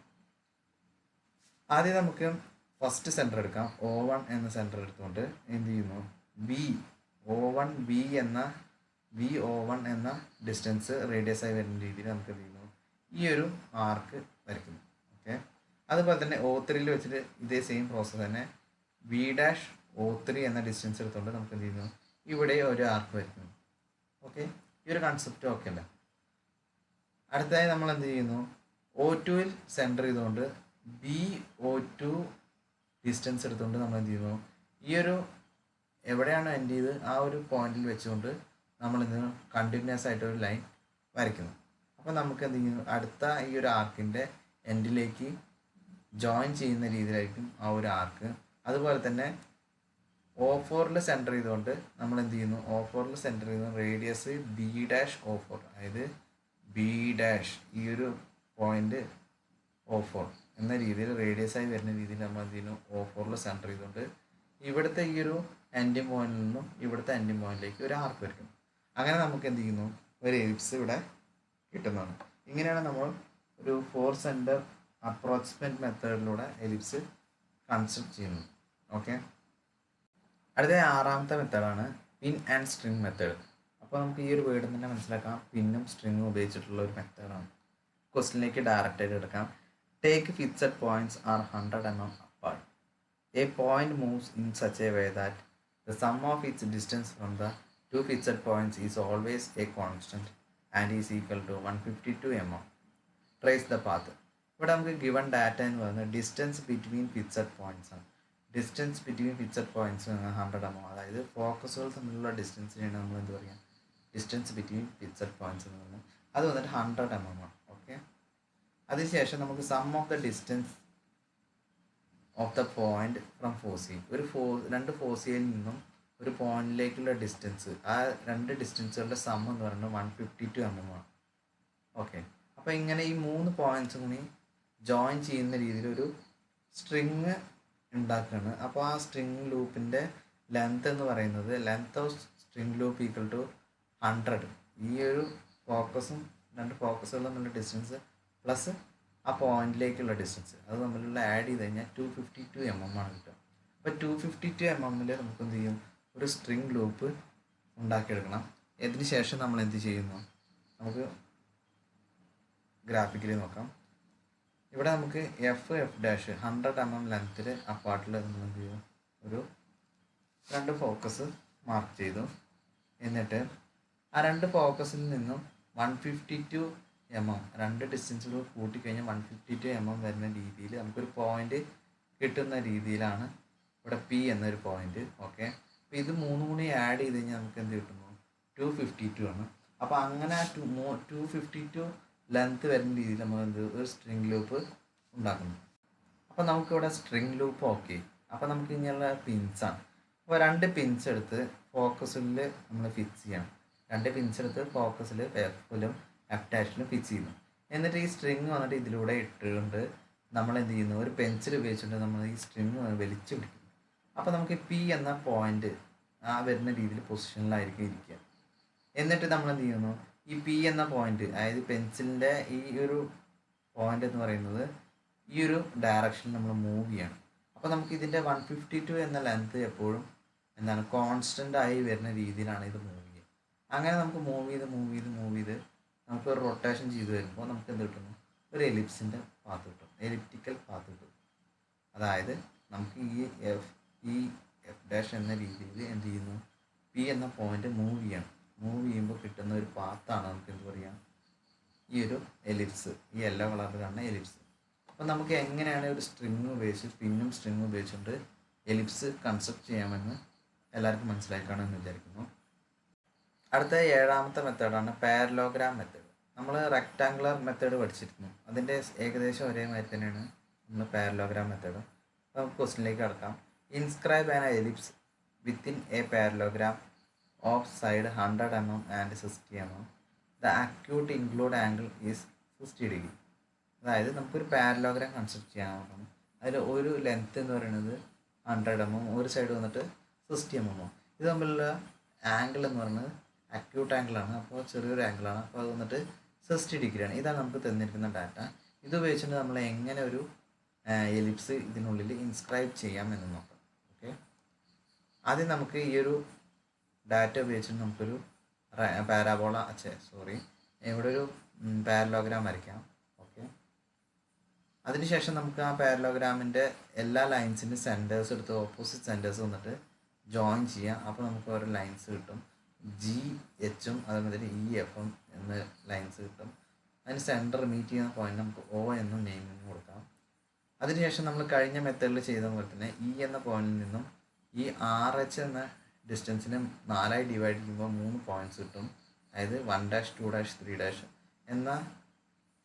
ആദ്യം നമുക്ക് ഫസ്റ്റ് സെൻറ്റർ എടുക്കാം. O1 എന്ന സെൻറ്റർ എടുത്തുകൊണ്ട് എന്ത് ചെയ്യുന്നു, O1 എന്ന ഡിസ്റ്റൻസ് റേഡിയസ് ആയി വരുന്ന രീതിയിൽ നമുക്ക് എന്ത് ചെയ്യുന്നു, ഈ ഒരു ആർക്ക് വരയ്ക്കുന്നു. ഓക്കെ. അതുപോലെ തന്നെ O3യിൽ വെച്ചിട്ട് ഇതേ സെയിം പ്രോസസ്സ് തന്നെ O3 എന്ന ഡിസ്റ്റൻസ് എടുത്തുകൊണ്ട് നമുക്ക് എന്ത് ചെയ്യുന്നു, ഇവിടെ ഒരു ആർക്ക് വരയ്ക്കുന്നു. ഓക്കെ. ഈ ഒരു കൺസെപ്റ്റ് ഓക്കെ അല്ല. അടുത്തതായി നമ്മൾ എന്ത് ചെയ്യുന്നു, O2യിൽ സെൻറ്റർ ചെയ്തുകൊണ്ട് O2 ഡിസ്റ്റൻസ് എടുത്തുകൊണ്ട് നമ്മൾ എന്ത് ചെയ്യുന്നു, ഈ ഒരു എവിടെയാണ് എൻഡ് ചെയ്ത് ആ ഒരു പോയിന്റിൽ വെച്ചുകൊണ്ട് നമ്മൾ എന്ത് ചെയ്യുന്നു, കണ്ടിന്യൂസ് ആയിട്ട് ഒരു ലൈൻ വരയ്ക്കുന്നു. അപ്പോൾ നമുക്ക് എന്ത് ചെയ്യുന്നു, അടുത്ത ഈ ഒരു ആർക്കിൻ്റെ എൻഡിലേക്ക് ജോയിൻ ചെയ്യുന്ന രീതിയിലായിരിക്കും ആ ഒരു ആർക്ക്. അതുപോലെ തന്നെ O4ൽ സെൻറ്റർ ചെയ്തുകൊണ്ട് നമ്മൾ എന്ത് ചെയ്യുന്നു, O4ൽ സെൻറ്റർ ചെയ്യുന്ന റേഡിയസ് B' O4, അതായത് B' ഈ ഒരു പോയിന്റ് O4 എന്ന രീതിയിൽ റേഡിയസ് ആയി വരുന്ന രീതിയിൽ നമ്മൾ എന്ത് ചെയ്യുന്നു O4 സെൻറ്റർ ചെയ്തുകൊണ്ട് ഇവിടുത്തെ ഈ ഒരു എൻഡിങ് പോയിന്റിൽ നിന്നും ഇവിടുത്തെ എൻഡിങ് പോയിന്റിലേക്ക് ഒരു ആർക്ക് വരയ്ക്കും. അങ്ങനെ നമുക്ക് എന്ത് ചെയ്യുന്നു ഒരു എലിപ്സ് ഇവിടെ കിട്ടുന്നതാണ്. ഇങ്ങനെയാണ് നമ്മൾ ഒരു 4 സെൻറ്റർ അപ്രോക്സിമേറ്റ് മെത്തേഡിലൂടെ എലിപ്സ് കൺസ്ട്രക്ട് ചെയ്യുന്നത്. ഓക്കെ, അടുത്ത 6ാമത്തെ മെത്തേഡാണ് പിൻ ആൻഡ് സ്ട്രിങ് മെത്തേഡ്. അപ്പോൾ നമുക്ക് ഈ ഒരു വേർഡ് തന്നെ മനസ്സിലാക്കാം, പിന്നും സ്ട്രിങ്ങും ഉപയോഗിച്ചിട്ടുള്ള ഒരു മെത്തേഡാണ്. ക്വസ്റ്റിനിലേക്ക് ഡയറക്റ്റ് ആയിട്ട് എടുക്കാം. Take fixed points R 100 mm apart. A point moves in such a way that the sum of its distance from the two fixed points is always a constant and is equal to 152 mm. Trace the path. ഇവിടെ നമുക്ക് given data എന്ന് പറയുന്നത് distance between fixed points ആണ്. Distance between fixed points 100 mm, അതായത് ഫോക്കസുകൾ തമ്മിലുള്ള ഡിസ്റ്റൻസിനെയാണ് നമ്മൾ എന്ത് പറയുക, ഡിസ്റ്റൻസ് ബിറ്റ്വീൻ ഫിക്സഡ് പോയിന്റ്സ് എന്ന് പറയുന്നത്. അത് വന്നിട്ട് 100 mm ആണ്. ഓക്കെ, അതിനുശേഷം നമുക്ക് sum of the distance of the point from foci, രണ്ട് ഫോസിയിൽ നിന്നും ഒരു പോയിന്റിലേക്കുള്ള ഡിസ്റ്റൻസ്, ആ രണ്ട് ഡിസ്റ്റൻസുകളുടെ സം എന്ന് പറയുന്നത് 152 mm ആണ്. ഓക്കെ, അപ്പോൾ ഇങ്ങനെ ഈ 3 പോയിന്റ്സും കൂടി ജോയിൻ ചെയ്യുന്ന രീതിയിൽ ഒരു സ്ട്രിങ് ഉണ്ടാക്കുകയാണ്. അപ്പോൾ ആ സ്ട്രിങ് ലൂപ്പിൻ്റെ ലെങ്ത് എന്ന് പറയുന്നത് length of string loop equal to 100. ഈ ഒരു ഫോക്കസും രണ്ട് ഫോക്കസുകളും തമ്മിലുള്ള ഡിസ്റ്റൻസ് പ്ലസ് ആ പോയിന്റിലേക്കുള്ള ഡിസ്റ്റൻസ് അത് തമ്മിലുള്ള ആഡ് ചെയ്ത് കഴിഞ്ഞാൽ 252 mm ആണ് കിട്ടുക. അപ്പോൾ 252 mm നമുക്ക് എന്ത് ചെയ്യും, ഒരു സ്ട്രിങ് ലൂപ്പ് ഉണ്ടാക്കിയെടുക്കണം. ഇതിന് ശേഷം നമ്മൾ എന്ത് ചെയ്യുന്നു, നമുക്ക് ഗ്രാഫിക്കലി നോക്കാം. ഇവിടെ നമുക്ക് എഫ് ഡാഷ് 100 mm ലെങ്ത്തിൽ അപ്പാർട്ടിൽ നമ്മൾ എന്ത് ചെയ്യും, ഒരു രണ്ട് ഫോക്കസ് മാർക്ക് ചെയ്തു. എന്നിട്ട് ആ രണ്ട് ഫോക്കസിൽ നിന്നും 152 mm രണ്ട് ഡിസ്റ്റൻസുകൾ കൂട്ടിക്കഴിഞ്ഞാൽ 152 mm വരുന്ന രീതിയിൽ നമുക്കൊരു പോയിന്റ് കിട്ടുന്ന രീതിയിലാണ് ഇവിടെ പി എന്നൊരു പോയിന്റ്. ഓക്കെ, അപ്പോൾ ഇത് മൂന്നും കൂടി ആഡ് ചെയ്ത് കഴിഞ്ഞാൽ നമുക്ക് എന്ത് കിട്ടുന്നു, 252 ആണ്. അപ്പോൾ അങ്ങനെ ആ 252 ലെങ്ത് വരുന്ന രീതിയിൽ നമ്മൾ എന്ത് ഒരു സ്ട്രിങ് ലൂപ്പ് ഉണ്ടാക്കുന്നു. അപ്പോൾ നമുക്കിവിടെ സ്ട്രിങ് ലൂപ്പ് ഓക്കെ. അപ്പോൾ നമുക്ക് ഇങ്ങനെയുള്ള പിൻസാണ്. അപ്പോൾ രണ്ട് പിൻസ് എടുത്ത് ഫോക്കസിൽ നമ്മൾ ഫിക്സ് ചെയ്യണം. രണ്ട് പിൻസ് എടുത്ത് ഫോക്കസിൽ എഫിലും എഫ് ഡാഷിലും ഫിക്സ് ചെയ്യുന്നു. എന്നിട്ട് ഈ സ്ട്രിങ് വന്നിട്ട് ഇതിലൂടെ ഇട്ടുകൊണ്ട് നമ്മൾ എന്ത് ചെയ്യുന്നു, ഒരു പെൻസിൽ ഉപയോഗിച്ചുകൊണ്ട് നമ്മൾ ഈ സ്ട്രിങ് വലിച്ചു പിടിക്കുന്നു. അപ്പോൾ നമുക്ക് പി എന്ന പോയിന്റ് ആ വരുന്ന രീതിയിൽ പൊസിഷനിലായിരിക്കും ഇരിക്കുക. എന്നിട്ട് നമ്മൾ എന്ത് ചെയ്യുന്നു, ഈ പി എന്ന പോയിന്റ്, അതായത് പെൻസിലിൻ്റെ ഈ ഒരു പോയിന്റ് എന്ന് പറയുന്നത് ഈ ഒരു ഡയറക്ഷനിൽ നമ്മൾ മൂവ് ചെയ്യണം. അപ്പോൾ നമുക്ക് ഇതിൻ്റെ 152 എന്ന ലെങ്ത് എപ്പോഴും എന്താണ് കോൺസ്റ്റൻ്റ് ആയി വരുന്ന രീതിയിലാണ് ഇത് മൂവ് ചെയ്യുക. അങ്ങനെ നമുക്ക് മൂവ് ചെയ്ത് നമുക്ക് ഒരു റൊട്ടേഷൻ ചെയ്ത് വരുമ്പോൾ നമുക്ക് എന്ത് കിട്ടുന്നു, ഒരു എലിപ്സിൻ്റെ പാത്ത് കിട്ടും, എലിപ്റ്റിക്കൽ പാത്ത് കിട്ടും. അതായത് നമുക്ക് ഈ എഫ് ഡാഷ് എന്ന രീതിയിൽ എന്ത് ചെയ്യുന്നു, പി എന്ന പോയിന്റ് മൂവ് ചെയ്യുമ്പോൾ കിട്ടുന്ന ഒരു പാത്താണ് നമുക്ക് എന്ത് പറയാം, ഈ ഒരു എലിപ്സ്, ഈ യെല്ലോ കളറിൽ കാണുന്ന എലിപ്സ്. അപ്പോൾ നമുക്ക് എങ്ങനെയാണ് ഒരു സ്ട്രിങ് ഉപയോഗിച്ച് പിന്നും സ്ട്രിങ് ഉപയോഗിച്ചുകൊണ്ട് എലിപ്സ് കൺസ്ട്രക്ട് ചെയ്യാമെന്ന് എല്ലാവർക്കും മനസ്സിലായി കാണുമെന്ന് വിചാരിക്കുന്നു. അടുത്ത 7ാമത്തെ മെത്തേഡാണ് പാരലോഗ്രാം മെത്തേഡ്. നമ്മൾ റെക്ടാങ്കുലർ മെത്തേഡ് പഠിച്ചിരുന്നു, അതിൻ്റെ ഏകദേശം ഒരേമാതിരി തന്നെയാണ് നമ്മൾ പാരലോഗ്രാം മെത്തേഡ്. അപ്പോൾ നമുക്ക് ക്വസ്റ്റിനിലേക്ക് കടക്കാം. Inscribe an ellipse within A parallelogram of side 100 mm and 60 mm. The acute include angle is 60 degree. അതായത് നമുക്കൊരു പാരലോഗ്രാം കൺസ്ട്രക്ട് ചെയ്യാൻ നോക്കണം. അതിൽ ഒരു ലെങ്ത്ത് എന്ന് പറയുന്നത് 100 mm, ഒരു സൈഡ് വന്നിട്ട് 60 mm. ഇത് തമ്മിലുള്ള ആംഗിൾ എന്ന് പറയുന്നത് അക്യൂട്ട് ആംഗിളാണ്, അപ്പോൾ ചെറിയൊരു ആംഗിളാണ്. അപ്പോൾ അത് വന്നിട്ട് 60 degree ആണ്. ഇതാണ് നമുക്ക് തന്നിരിക്കുന്ന ഡാറ്റ. ഇത് ഉപയോഗിച്ചിട്ട് നമ്മൾ എങ്ങനെ ഒരു എലിപ്സ് ഇതിനുള്ളിൽ ഇൻസ്ക്രൈബ് ചെയ്യാം എന്ന് നോക്കാം. ഓക്കെ, ആദ്യം നമുക്ക് ഈ ഒരു ഡാറ്റ ഉപയോഗിച്ചിട്ട് നമുക്കൊരു ഇവിടെ ഒരു പാരലോഗ്രാം വരയ്ക്കാം. ഓക്കെ, അതിനുശേഷം നമുക്ക് ആ പാരലോഗ്രാമിൻ്റെ എല്ലാ ലൈൻസിൻ്റെ സെൻറ്റേഴ്സ് എടുത്ത് ഓപ്പോസിറ്റ് സെൻറ്റേഴ്സ് വന്നിട്ട് ജോയിൻ ചെയ്യാം. അപ്പോൾ നമുക്ക് ഓരോ ലൈൻസ് കിട്ടും, GH അതേമാതിരി EF എന്ന ലൈൻസ് കിട്ടും. അതിന് സെൻറ്റർ മീറ്റ് ചെയ്യുന്ന പോയിന്റ് നമുക്ക് O എന്നും നെയിമിങ് കൊടുക്കാം. അതിനുശേഷം നമ്മൾ കഴിഞ്ഞ മെത്തേഡിൽ ചെയ്ത പോലെ തന്നെ E എന്ന പോയിന്റിൽ നിന്നും ഈ RH എന്ന ഡിസ്റ്റൻസിനെ 4ആയി ഡിവൈഡ് ചെയ്യുമ്പോൾ 3 പോയിന്റ്സ് കിട്ടും. അതായത് 1 dash 2 dash 3 dash എന്ന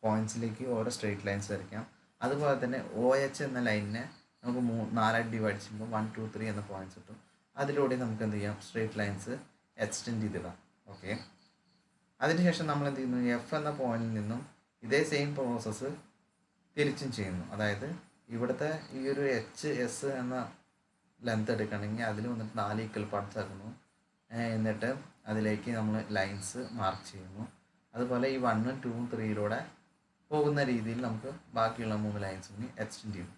പോയിന്റ്സിലേക്ക് ഓരോ സ്ട്രെയിറ്റ് ലൈൻസ് വരയ്ക്കാം. അതുപോലെ തന്നെ OH എന്ന ലൈനിനെ നമുക്ക് 4ആയി ഡിവൈഡ് ചെയ്യുമ്പോൾ 1 2 3 എന്ന പോയിന്റ്സ് കിട്ടും. അതിലൂടെ നമുക്ക് എന്ത് ചെയ്യാം, സ്ട്രെയിറ്റ് ലൈൻസ് എക്സ്റ്റെൻഡ് ചെയ്തിടാം. ഓക്കെ, അതിനുശേഷം നമ്മൾ എന്ത് ചെയ്യുന്നു, F എന്ന പോയിന്റിൽ നിന്നും ഇതേ സെയിം പ്രോസസ്സ് തിരിച്ചും ചെയ്യുന്നു. അതായത് ഇവിടുത്തെ ഈ ഒരു എച്ച് എസ് എന്ന ലെങ്ത് എടുക്കുകയാണെങ്കിൽ അതിൽ വന്നിട്ട് 4 ഈക്വൽ പാർട്സ് ആക്കുന്നു. എന്നിട്ട് അതിലേക്ക് നമ്മൾ ലൈൻസ് മാർക്ക് ചെയ്യുന്നു. അതുപോലെ ഈ 1ഉം 2ഉം 3യിലൂടെ പോകുന്ന രീതിയിൽ നമുക്ക് ബാക്കിയുള്ള 3 ലൈൻസ് കൂടി എക്സ്റ്റെൻഡ് ചെയ്യും.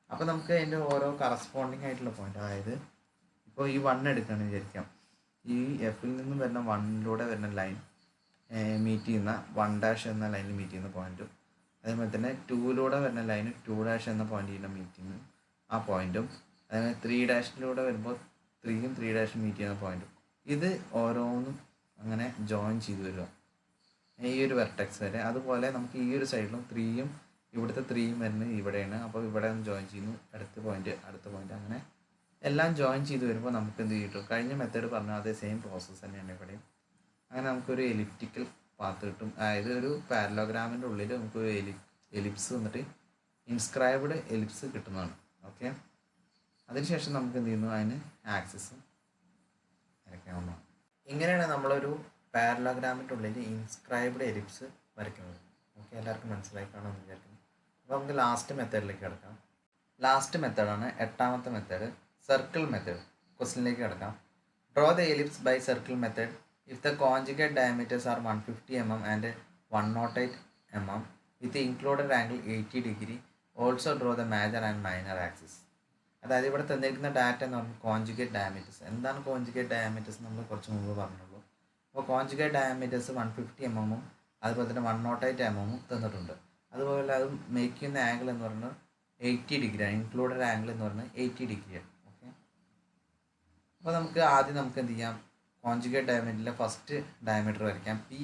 അപ്പോൾ നമുക്ക് അതിൻ്റെ ഓരോ കറസ്പോണ്ടിങ് ആയിട്ടുള്ള പോയിന്റ്, അതായത് ഇപ്പോൾ ഈ 1 എടുക്കുകയാണെന്ന് വിചാരിക്കാം. ഈ എഫിൽ നിന്നും വരുന്ന 1ലൂടെ വരുന്ന ലൈൻ മീറ്റ് ചെയ്യുന്ന 1' എന്ന ലൈനിൽ മീറ്റ് ചെയ്യുന്ന പോയിന്റും, അതേപോലെ തന്നെ 2ലൂടെ വരുന്ന ലൈന് 2' എന്ന പോയിന്റിൽ മീറ്റ് ചെയ്യുന്ന ആ പോയിന്റും, അതേപോലെ 3' വരുമ്പോൾ 3ഉം 3' മീറ്റ് ചെയ്യുന്ന പോയിന്റും, ഇത് ഓരോന്നും അങ്ങനെ ജോയിൻ ചെയ്ത് വരിക ഈ ഒരു വെർട്ടെക്സ് വരെ. അതുപോലെ നമുക്ക് ഈ ഒരു സൈഡിലും 3ഉം ഇവിടുത്തെ 3ഉം വരുന്നത് ഇവിടെയാണ്. അപ്പോൾ ഇവിടെ ഒന്ന് ജോയിൻ ചെയ്യുന്നു, അടുത്ത പോയിന്റ്, അങ്ങനെ എല്ലാം ജോയിൻ ചെയ്ത് വരുമ്പോൾ നമുക്ക് എന്ത് കിട്ടും? കഴിഞ്ഞ മെത്തേഡ് പറഞ്ഞാൽ അതേ സെയിം പ്രോസസ്സ് തന്നെയാണ് ഇവിടെയും. അങ്ങനെ നമുക്കൊരു എലിപ്റ്റിക്കൽ പാത്ത് കിട്ടും. അതായത് ഒരു പാരലോഗ്രാമിൻ്റെ ഉള്ളിൽ നമുക്കൊരു എലിപ്സ് വന്നിട്ട് ഇൻസ്ക്രൈബ്ഡ് എലിപ്സ് കിട്ടുന്നതാണ്. ഓക്കെ, അതിനുശേഷം നമുക്ക് എന്ത് ചെയ്യുന്നു? അതിന് ആക്സിസും വരയ്ക്കാവുന്നതാണ്. ഇങ്ങനെയാണ് നമ്മളൊരു പാരലോഗ്രാമിൻ്റെ ഉള്ളിൽ ഇൻസ്ക്രൈബ്ഡ് എലിപ്സ് വരയ്ക്കുന്നത്. ഓക്കെ, എല്ലാവർക്കും മനസ്സിലായി കാണുമെന്ന് വിചാരിക്കുന്നു. അപ്പോൾ നമുക്ക് ലാസ്റ്റ് മെത്തേഡിലേക്ക് കിടക്കാം. ലാസ്റ്റ് മെത്തേഡാണ് 8ാമത്തെ മെത്തേഡ്, സർക്കിൾ മെത്തേഡ്. ക്വസ്റ്റിനിലേക്ക് കിടക്കാം. Draw the ellipse by circle method if the conjugate diameters are 150 mm and 108 mm with included angle 80 degree. Also draw the major and minor axis. അതായത് ഇവിടെ തന്നിരിക്കുന്ന ഡാറ്റ എന്ന് പറഞ്ഞാൽ കോൺജുഗേറ്റ് ഡയമീറ്റേഴ്സ്. എന്താണ് conjugate diameters നമ്മൾ കുറച്ച് മുമ്പ് പറഞ്ഞുള്ളൂ. അപ്പോൾ കോൺജുഗേറ്റ് ഡയമീറ്റേഴ്സ് 150 mm അതുപോലെ തന്നെ 108 mm തന്നിട്ടുണ്ട്. അതുപോലെ അത് മേക്ക് ചെയ്യുന്ന ആംഗിൾ എന്ന് പറയുന്നത് 80 ഡിഗ്രിയാണ്. ഇൻക്ലൂഡഡ് ആംഗിൾ എന്ന് പറയുന്നത് 80 ഡിഗ്രിയാണ്. ഓക്കെ, അപ്പോൾ നമുക്ക് എന്ത് ചെയ്യാം? കോൺജുഗേറ്റ് ഡയമീറ്ററിലെ ഫസ്റ്റ് ഡയമീറ്റർ വരയ്ക്കാം. പി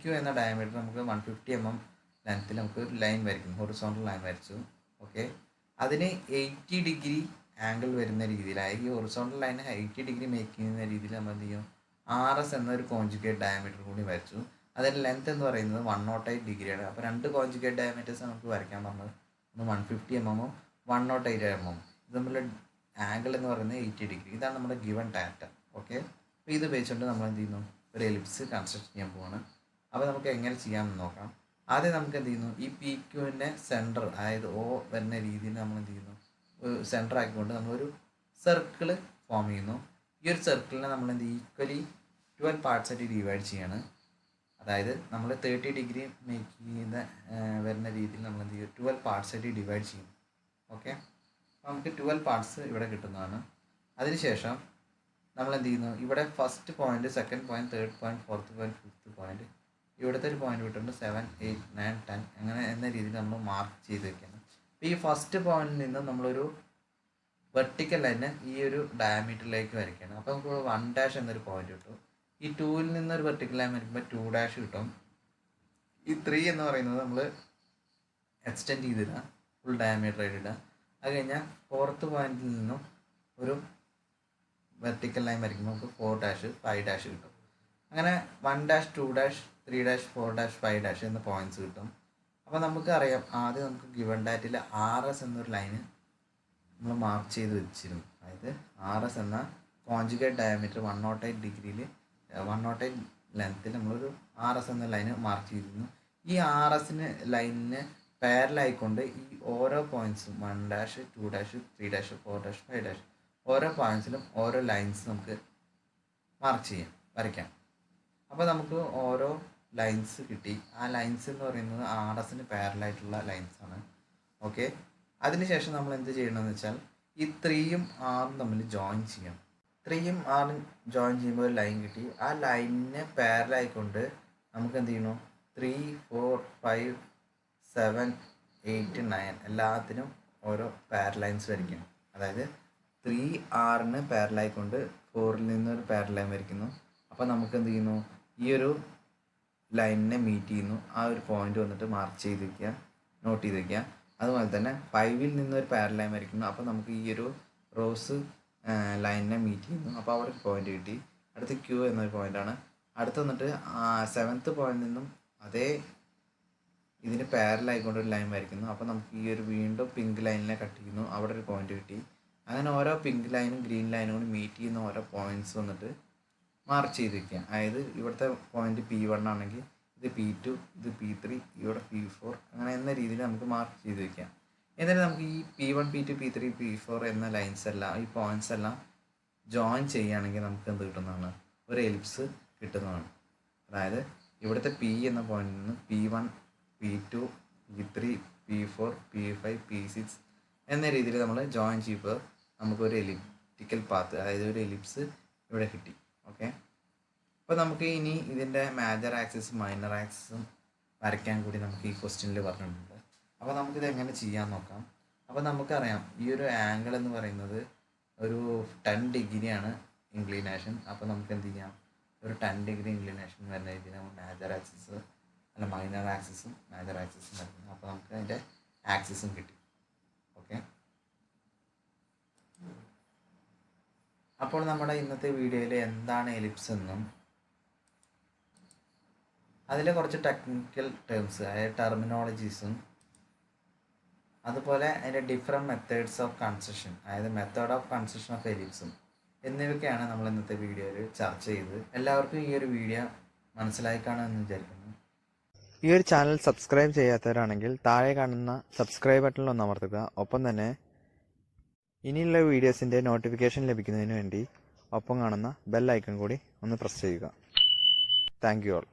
ക്യു എന്ന ഡയമീറ്റർ നമുക്ക് 150 mm ലെങ്ത്തിൽ നമുക്ക് ഒരു ലൈൻ വരയ്ക്കും, ഹൊറിസോണ്ടൽ ലൈൻ വരച്ചു. ഓക്കെ, അതിന് 80 ഡിഗ്രി ആംഗിൾ വരുന്ന രീതിയിലായി ഈ ഹൊറിസോണ്ടൽ ലൈന് 80 ഡിഗ്രി മേക്ക് ചെയ്യുന്ന രീതിയിൽ നമ്മൾ എന്ത് ചെയ്യും? RS എന്നൊരു കോൺജുഗേറ്റ് ഡയമീറ്റർ കൂടി വരച്ചു. അതിൻ്റെ ലെങ്ത് എന്ന് പറയുന്നത് 108 ഡിഗ്രിയാണ്. അപ്പോൾ 2 കോൺജുഗേറ്റ് ഡയമീറ്റേഴ്സ് നമുക്ക് വരയ്ക്കാൻ പറഞ്ഞത്. ഒന്ന് 150 mm 108 mm. ഇത് തമ്മിലുള്ള ആംഗിൾ എന്ന് പറയുന്നത് 80 ഡിഗ്രി. ഇതാണ് നമ്മുടെ ഗിവൺ ഡാറ്റ. ഓക്കെ, അപ്പോൾ ഇത് ഉപയോഗിച്ചുകൊണ്ട് നമ്മൾ എന്ത് ചെയ്യുന്നു? ഒരു എലിപ്സ് കൺസ്ട്രക്ട് ചെയ്യാൻ പോവാണ്. അപ്പോൾ നമുക്ക് എങ്ങനെ ചെയ്യാമെന്ന് നോക്കാം. ആദ്യം നമുക്ക് എന്ത് ചെയ്യുന്നു? ഈ പി ക്യൂവിൻ്റെ സെൻറ്റർ, അതായത് O വരുന്ന രീതിയിൽ നമ്മൾ എന്ത് ചെയ്യുന്നു? ഒരു സെൻറ്റർ ആക്കിക്കൊണ്ട് നമ്മളൊരു സർക്കിൾ ഫോം ചെയ്യുന്നു. ഈ ഒരു സർക്കിളിനെ നമ്മൾ എന്ത് ഈക്വലി 12 പാർട്സ് ആയിട്ട് ഡിവൈഡ് ചെയ്യാണ്. അതായത് നമ്മൾ 30 ഡിഗ്രി മേക്ക് ചെയ്യുന്ന വരുന്ന രീതിയിൽ നമ്മൾ എന്ത് ചെയ്യും? 12 പാർട്സ് ആയിട്ട് ഡിവൈഡ് ചെയ്യും. ഓക്കെ, നമുക്ക് 12 പാർട്സ് ഇവിടെ കിട്ടുന്നതാണ്. അതിനുശേഷം നമ്മൾ എന്ത് ചെയ്യുന്നു? ഇവിടെ first point, second point, third point, fourth point, fifth point, ഇവിടുത്തെ ഒരു പോയിന്റ് വിട്ടിട്ടുണ്ട് 7, 8, 9, 10 അങ്ങനെ എന്ന രീതിയിൽ നമ്മൾ മാർക്ക് ചെയ്ത് വെക്കുകയാണ്. അപ്പോൾ ഈ ഫസ്റ്റ് പോയിന്റിൽ നിന്ന് നമ്മളൊരു വെർട്ടിക്കൽ ലൈന് ഈ ഒരു ഡയമീറ്ററിലേക്ക് വരയ്ക്കുകയാണ്. അപ്പോൾ നമുക്ക് 1' എന്നൊരു പോയിന്റ് കിട്ടും. ഈ 2ൽ നിന്നൊരു വെർട്ടിക്കൽ ലൈൻ വരയ്ക്കുമ്പോൾ 2' കിട്ടും. ഈ 3 എന്ന് പറയുന്നത് നമ്മൾ എക്സ്റ്റെൻഡ് ചെയ്തിടുക, ഫുൾ ഡയമീറ്റർ ആയിട്ട് ഇടുക. അത് കഴിഞ്ഞാൽ ഫോർത്ത് പോയിന്റിൽ നിന്നും ഒരു വെർട്ടിക്കൽ ലൈൻ വരയ്ക്കുമ്പോൾ നമുക്ക് 4', 5' കിട്ടും. അങ്ങനെ 1', 2', 3', 4', 5' എന്ന പോയിന്റ്സ് കിട്ടും. അപ്പോൾ നമുക്ക് അറിയാം, ആദ്യം നമുക്ക് ഗിവൺ ഡാറ്റയിൽ RS എന്നൊരു ലൈന് നമ്മൾ മാർക്ക് ചെയ്ത് വെച്ചിരുന്നു. അതായത് RS എന്ന കോൺജുഗേറ്റ് ഡയമീറ്റർ 108 ഡിഗ്രിയിൽ 108 ലെങ്ത്തിൽ നമ്മളൊരു RS എന്ന ലൈന് മാർക്ക് ചെയ്തിരുന്നു. ഈ RSന് ലൈനിന് പാരലായിക്കൊണ്ട് ഈ ഓരോ പോയിന്റ്സും 1', 2', 3', 4', 5' ഓരോ പോയിന്റ്സിലും ഓരോ ലൈൻസ് നമുക്ക് വരയ്ക്കാം. അപ്പോൾ നമുക്ക് ഓരോ ലൈൻസ് കിട്ടി. ആ ലൈൻസ് എന്ന് പറയുന്നത് RSന് പാരലായിട്ടുള്ള ലൈൻസാണ്. ഓക്കെ, അതിനുശേഷം നമ്മൾ എന്ത് ചെയ്യണമെന്ന് വെച്ചാൽ ഈ 3ഉം 6ഉം തമ്മിൽ ജോയിൻ ചെയ്യണം. 3ഉം 6ഉം ജോയിൻ ചെയ്യുമ്പോൾ ഒരു ലൈൻ കിട്ടി. ആ ലൈനിനെ പാരലായിക്കൊണ്ട് നമുക്ക് എന്ത് ചെയ്യണം? 3, 4, 5, 7, 8, 9 എല്ലാത്തിനും ഓരോ പാരലൈൻസ് വരയ്ക്കണം. അതായത് 3 6ന് പാരലായിക്കൊണ്ട് 4ൽ നിന്നൊരു പാരലൈൻ വരയ്ക്കുന്നു. അപ്പോൾ നമുക്ക് എന്ത് ചെയ്യുന്നു? ഈ ഒരു ലൈനിനെ മീറ്റ് ചെയ്യുന്നു. ആ ഒരു പോയിന്റ് വന്നിട്ട് മാർക്ക് ചെയ്ത് വയ്ക്കുക, നോട്ട് ചെയ്ത് വയ്ക്കുക. അതുപോലെ തന്നെ 5ൽ നിന്നൊരു പാരലൈൻ വരയ്ക്കുന്നു. അപ്പോൾ നമുക്ക് ഈ ഒരു റോസ് ലൈനിനെ മീറ്റ് ചെയ്യുന്നു. അപ്പോൾ അവിടെ ഒരു പോയിന്റ് കിട്ടി. അടുത്ത് Q എന്നൊരു പോയിന്റാണ്. അടുത്ത് വന്നിട്ട് 7th പോയിന്റിൽ നിന്നും അതേ ഇതിന് പാരലായിക്കൊണ്ട് ഒരു ലൈൻ വരയ്ക്കുന്നു. അപ്പോൾ നമുക്ക് ഈ ഒരു വീണ്ടും പിങ്ക് ലൈനിനെ കട്ട് ചെയ്യുന്നു. അവിടെ ഒരു പോയിന്റ് കിട്ടി. അങ്ങനെ ഓരോ പിങ്ക് ലൈനും ഗ്രീൻ ലൈനും കൂടി മീറ്റ് ചെയ്യുന്ന ഓരോ പോയിന്റ്സ് വന്നിട്ട് മാർക്ക് ചെയ്ത് വയ്ക്കുക. അതായത് ഇവിടുത്തെ പോയിന്റ് P1 ആണെങ്കിൽ ഇത് P2, ഇത് P3, ഇവിടെ P4 അങ്ങനെ എന്ന രീതിയിൽ നമുക്ക് മാർക്ക് ചെയ്ത് വയ്ക്കാം. എന്നിട്ട് നമുക്ക് ഈ P1, P2, P3, P4 എന്ന ലൈൻസ് എല്ലാം ഈ പോയിന്റ്സ് എല്ലാം ജോയിൻ ചെയ്യുകയാണെങ്കിൽ നമുക്ക് എന്ത് കിട്ടുന്നതാണ്? ഒരു എലിപ്സ് കിട്ടുന്നതാണ്. അതായത് ഇവിടുത്തെ P എന്ന പോയിന്റിൽ നിന്ന് P1, P2, P3, P4, P5, P6 എന്ന രീതിയിൽ നമ്മൾ ജോയിൻ ചെയ്യുമ്പോൾ നമുക്കൊരു എലിപ്റ്റിക്കൽ പാത്ത്, അതായത് ഒരു എലിപ്സ് ഇവിടെ കിട്ടി. ഓക്കെ, അപ്പോൾ നമുക്ക് ഇനി ഇതിൻ്റെ മേജർ ആക്സിസും മൈനർ ആക്സിസും വരയ്ക്കാൻ കൂടി നമുക്ക് ഈ ക്വസ്റ്റ്യനിൽ പറഞ്ഞിട്ടുണ്ട്. അപ്പോൾ നമുക്കിത് എങ്ങനെ ചെയ്യാൻ നോക്കാം. അപ്പോൾ നമുക്കറിയാം ഈ ഒരു ആംഗിൾ എന്ന് പറയുന്നത് ഒരു 10 ഡിഗ്രിയാണ് ഇൻക്ലിനേഷൻ. അപ്പോൾ നമുക്ക് എന്ത് ചെയ്യാം, ഒരു 10 ഡിഗ്രി ഇൻക്ലിനേഷൻ വരുന്ന രീതിയിൽ നമ്മൾ മേജർ ആക്സിസ് അല്ല മൈനർ ആക്സിസും മേജർ ആക്സിസും വരയ്ക്കുന്നു. അപ്പോൾ നമുക്ക് അതിൻ്റെ ആക്സിസും കിട്ടി. ഓക്കെ, അപ്പോൾ നമ്മുടെ ഇന്നത്തെ വീഡിയോയിൽ എന്താണ് എലിപ്സ് എന്നും അതിലെ കുറച്ച് ടെക്നിക്കൽ ടേംസ് അതായത് ടെർമിനോളജീസും അതുപോലെ അതിൻ്റെ ഡിഫറെൻറ്റ് മെത്തേഡ്സ് ഓഫ് കൺസ്ട്രക്ഷൻ അതായത് മെത്തേഡ് ഓഫ് കൺസ്ട്രക്ഷൻ ഓഫ് എലിപ്സും എന്നിവയൊക്കെയാണ് നമ്മൾ ഇന്നത്തെ വീഡിയോയിൽ ചർച്ച ചെയ്തത്. എല്ലാവർക്കും ഈ ഒരു വീഡിയോ മനസ്സിലായി കാണുമെന്ന് വിചാരിക്കുന്നു. ഈ ഒരു ചാനൽ സബ്സ്ക്രൈബ് ചെയ്യാത്തവരാണെങ്കിൽ താഴെ കാണുന്ന സബ്സ്ക്രൈബ് ബട്ടണിൽ ഒന്ന് അമർത്തുക. ഒപ്പം തന്നെ ഇനിയുള്ള വീഡിയോസിൻ്റെ നോട്ടിഫിക്കേഷൻ ലഭിക്കുന്നതിന് വേണ്ടി ഒപ്പം കാണുന്ന ബെൽ ഐക്കൺ കൂടി ഒന്ന് പ്രസ് ചെയ്യുക. Thank you all.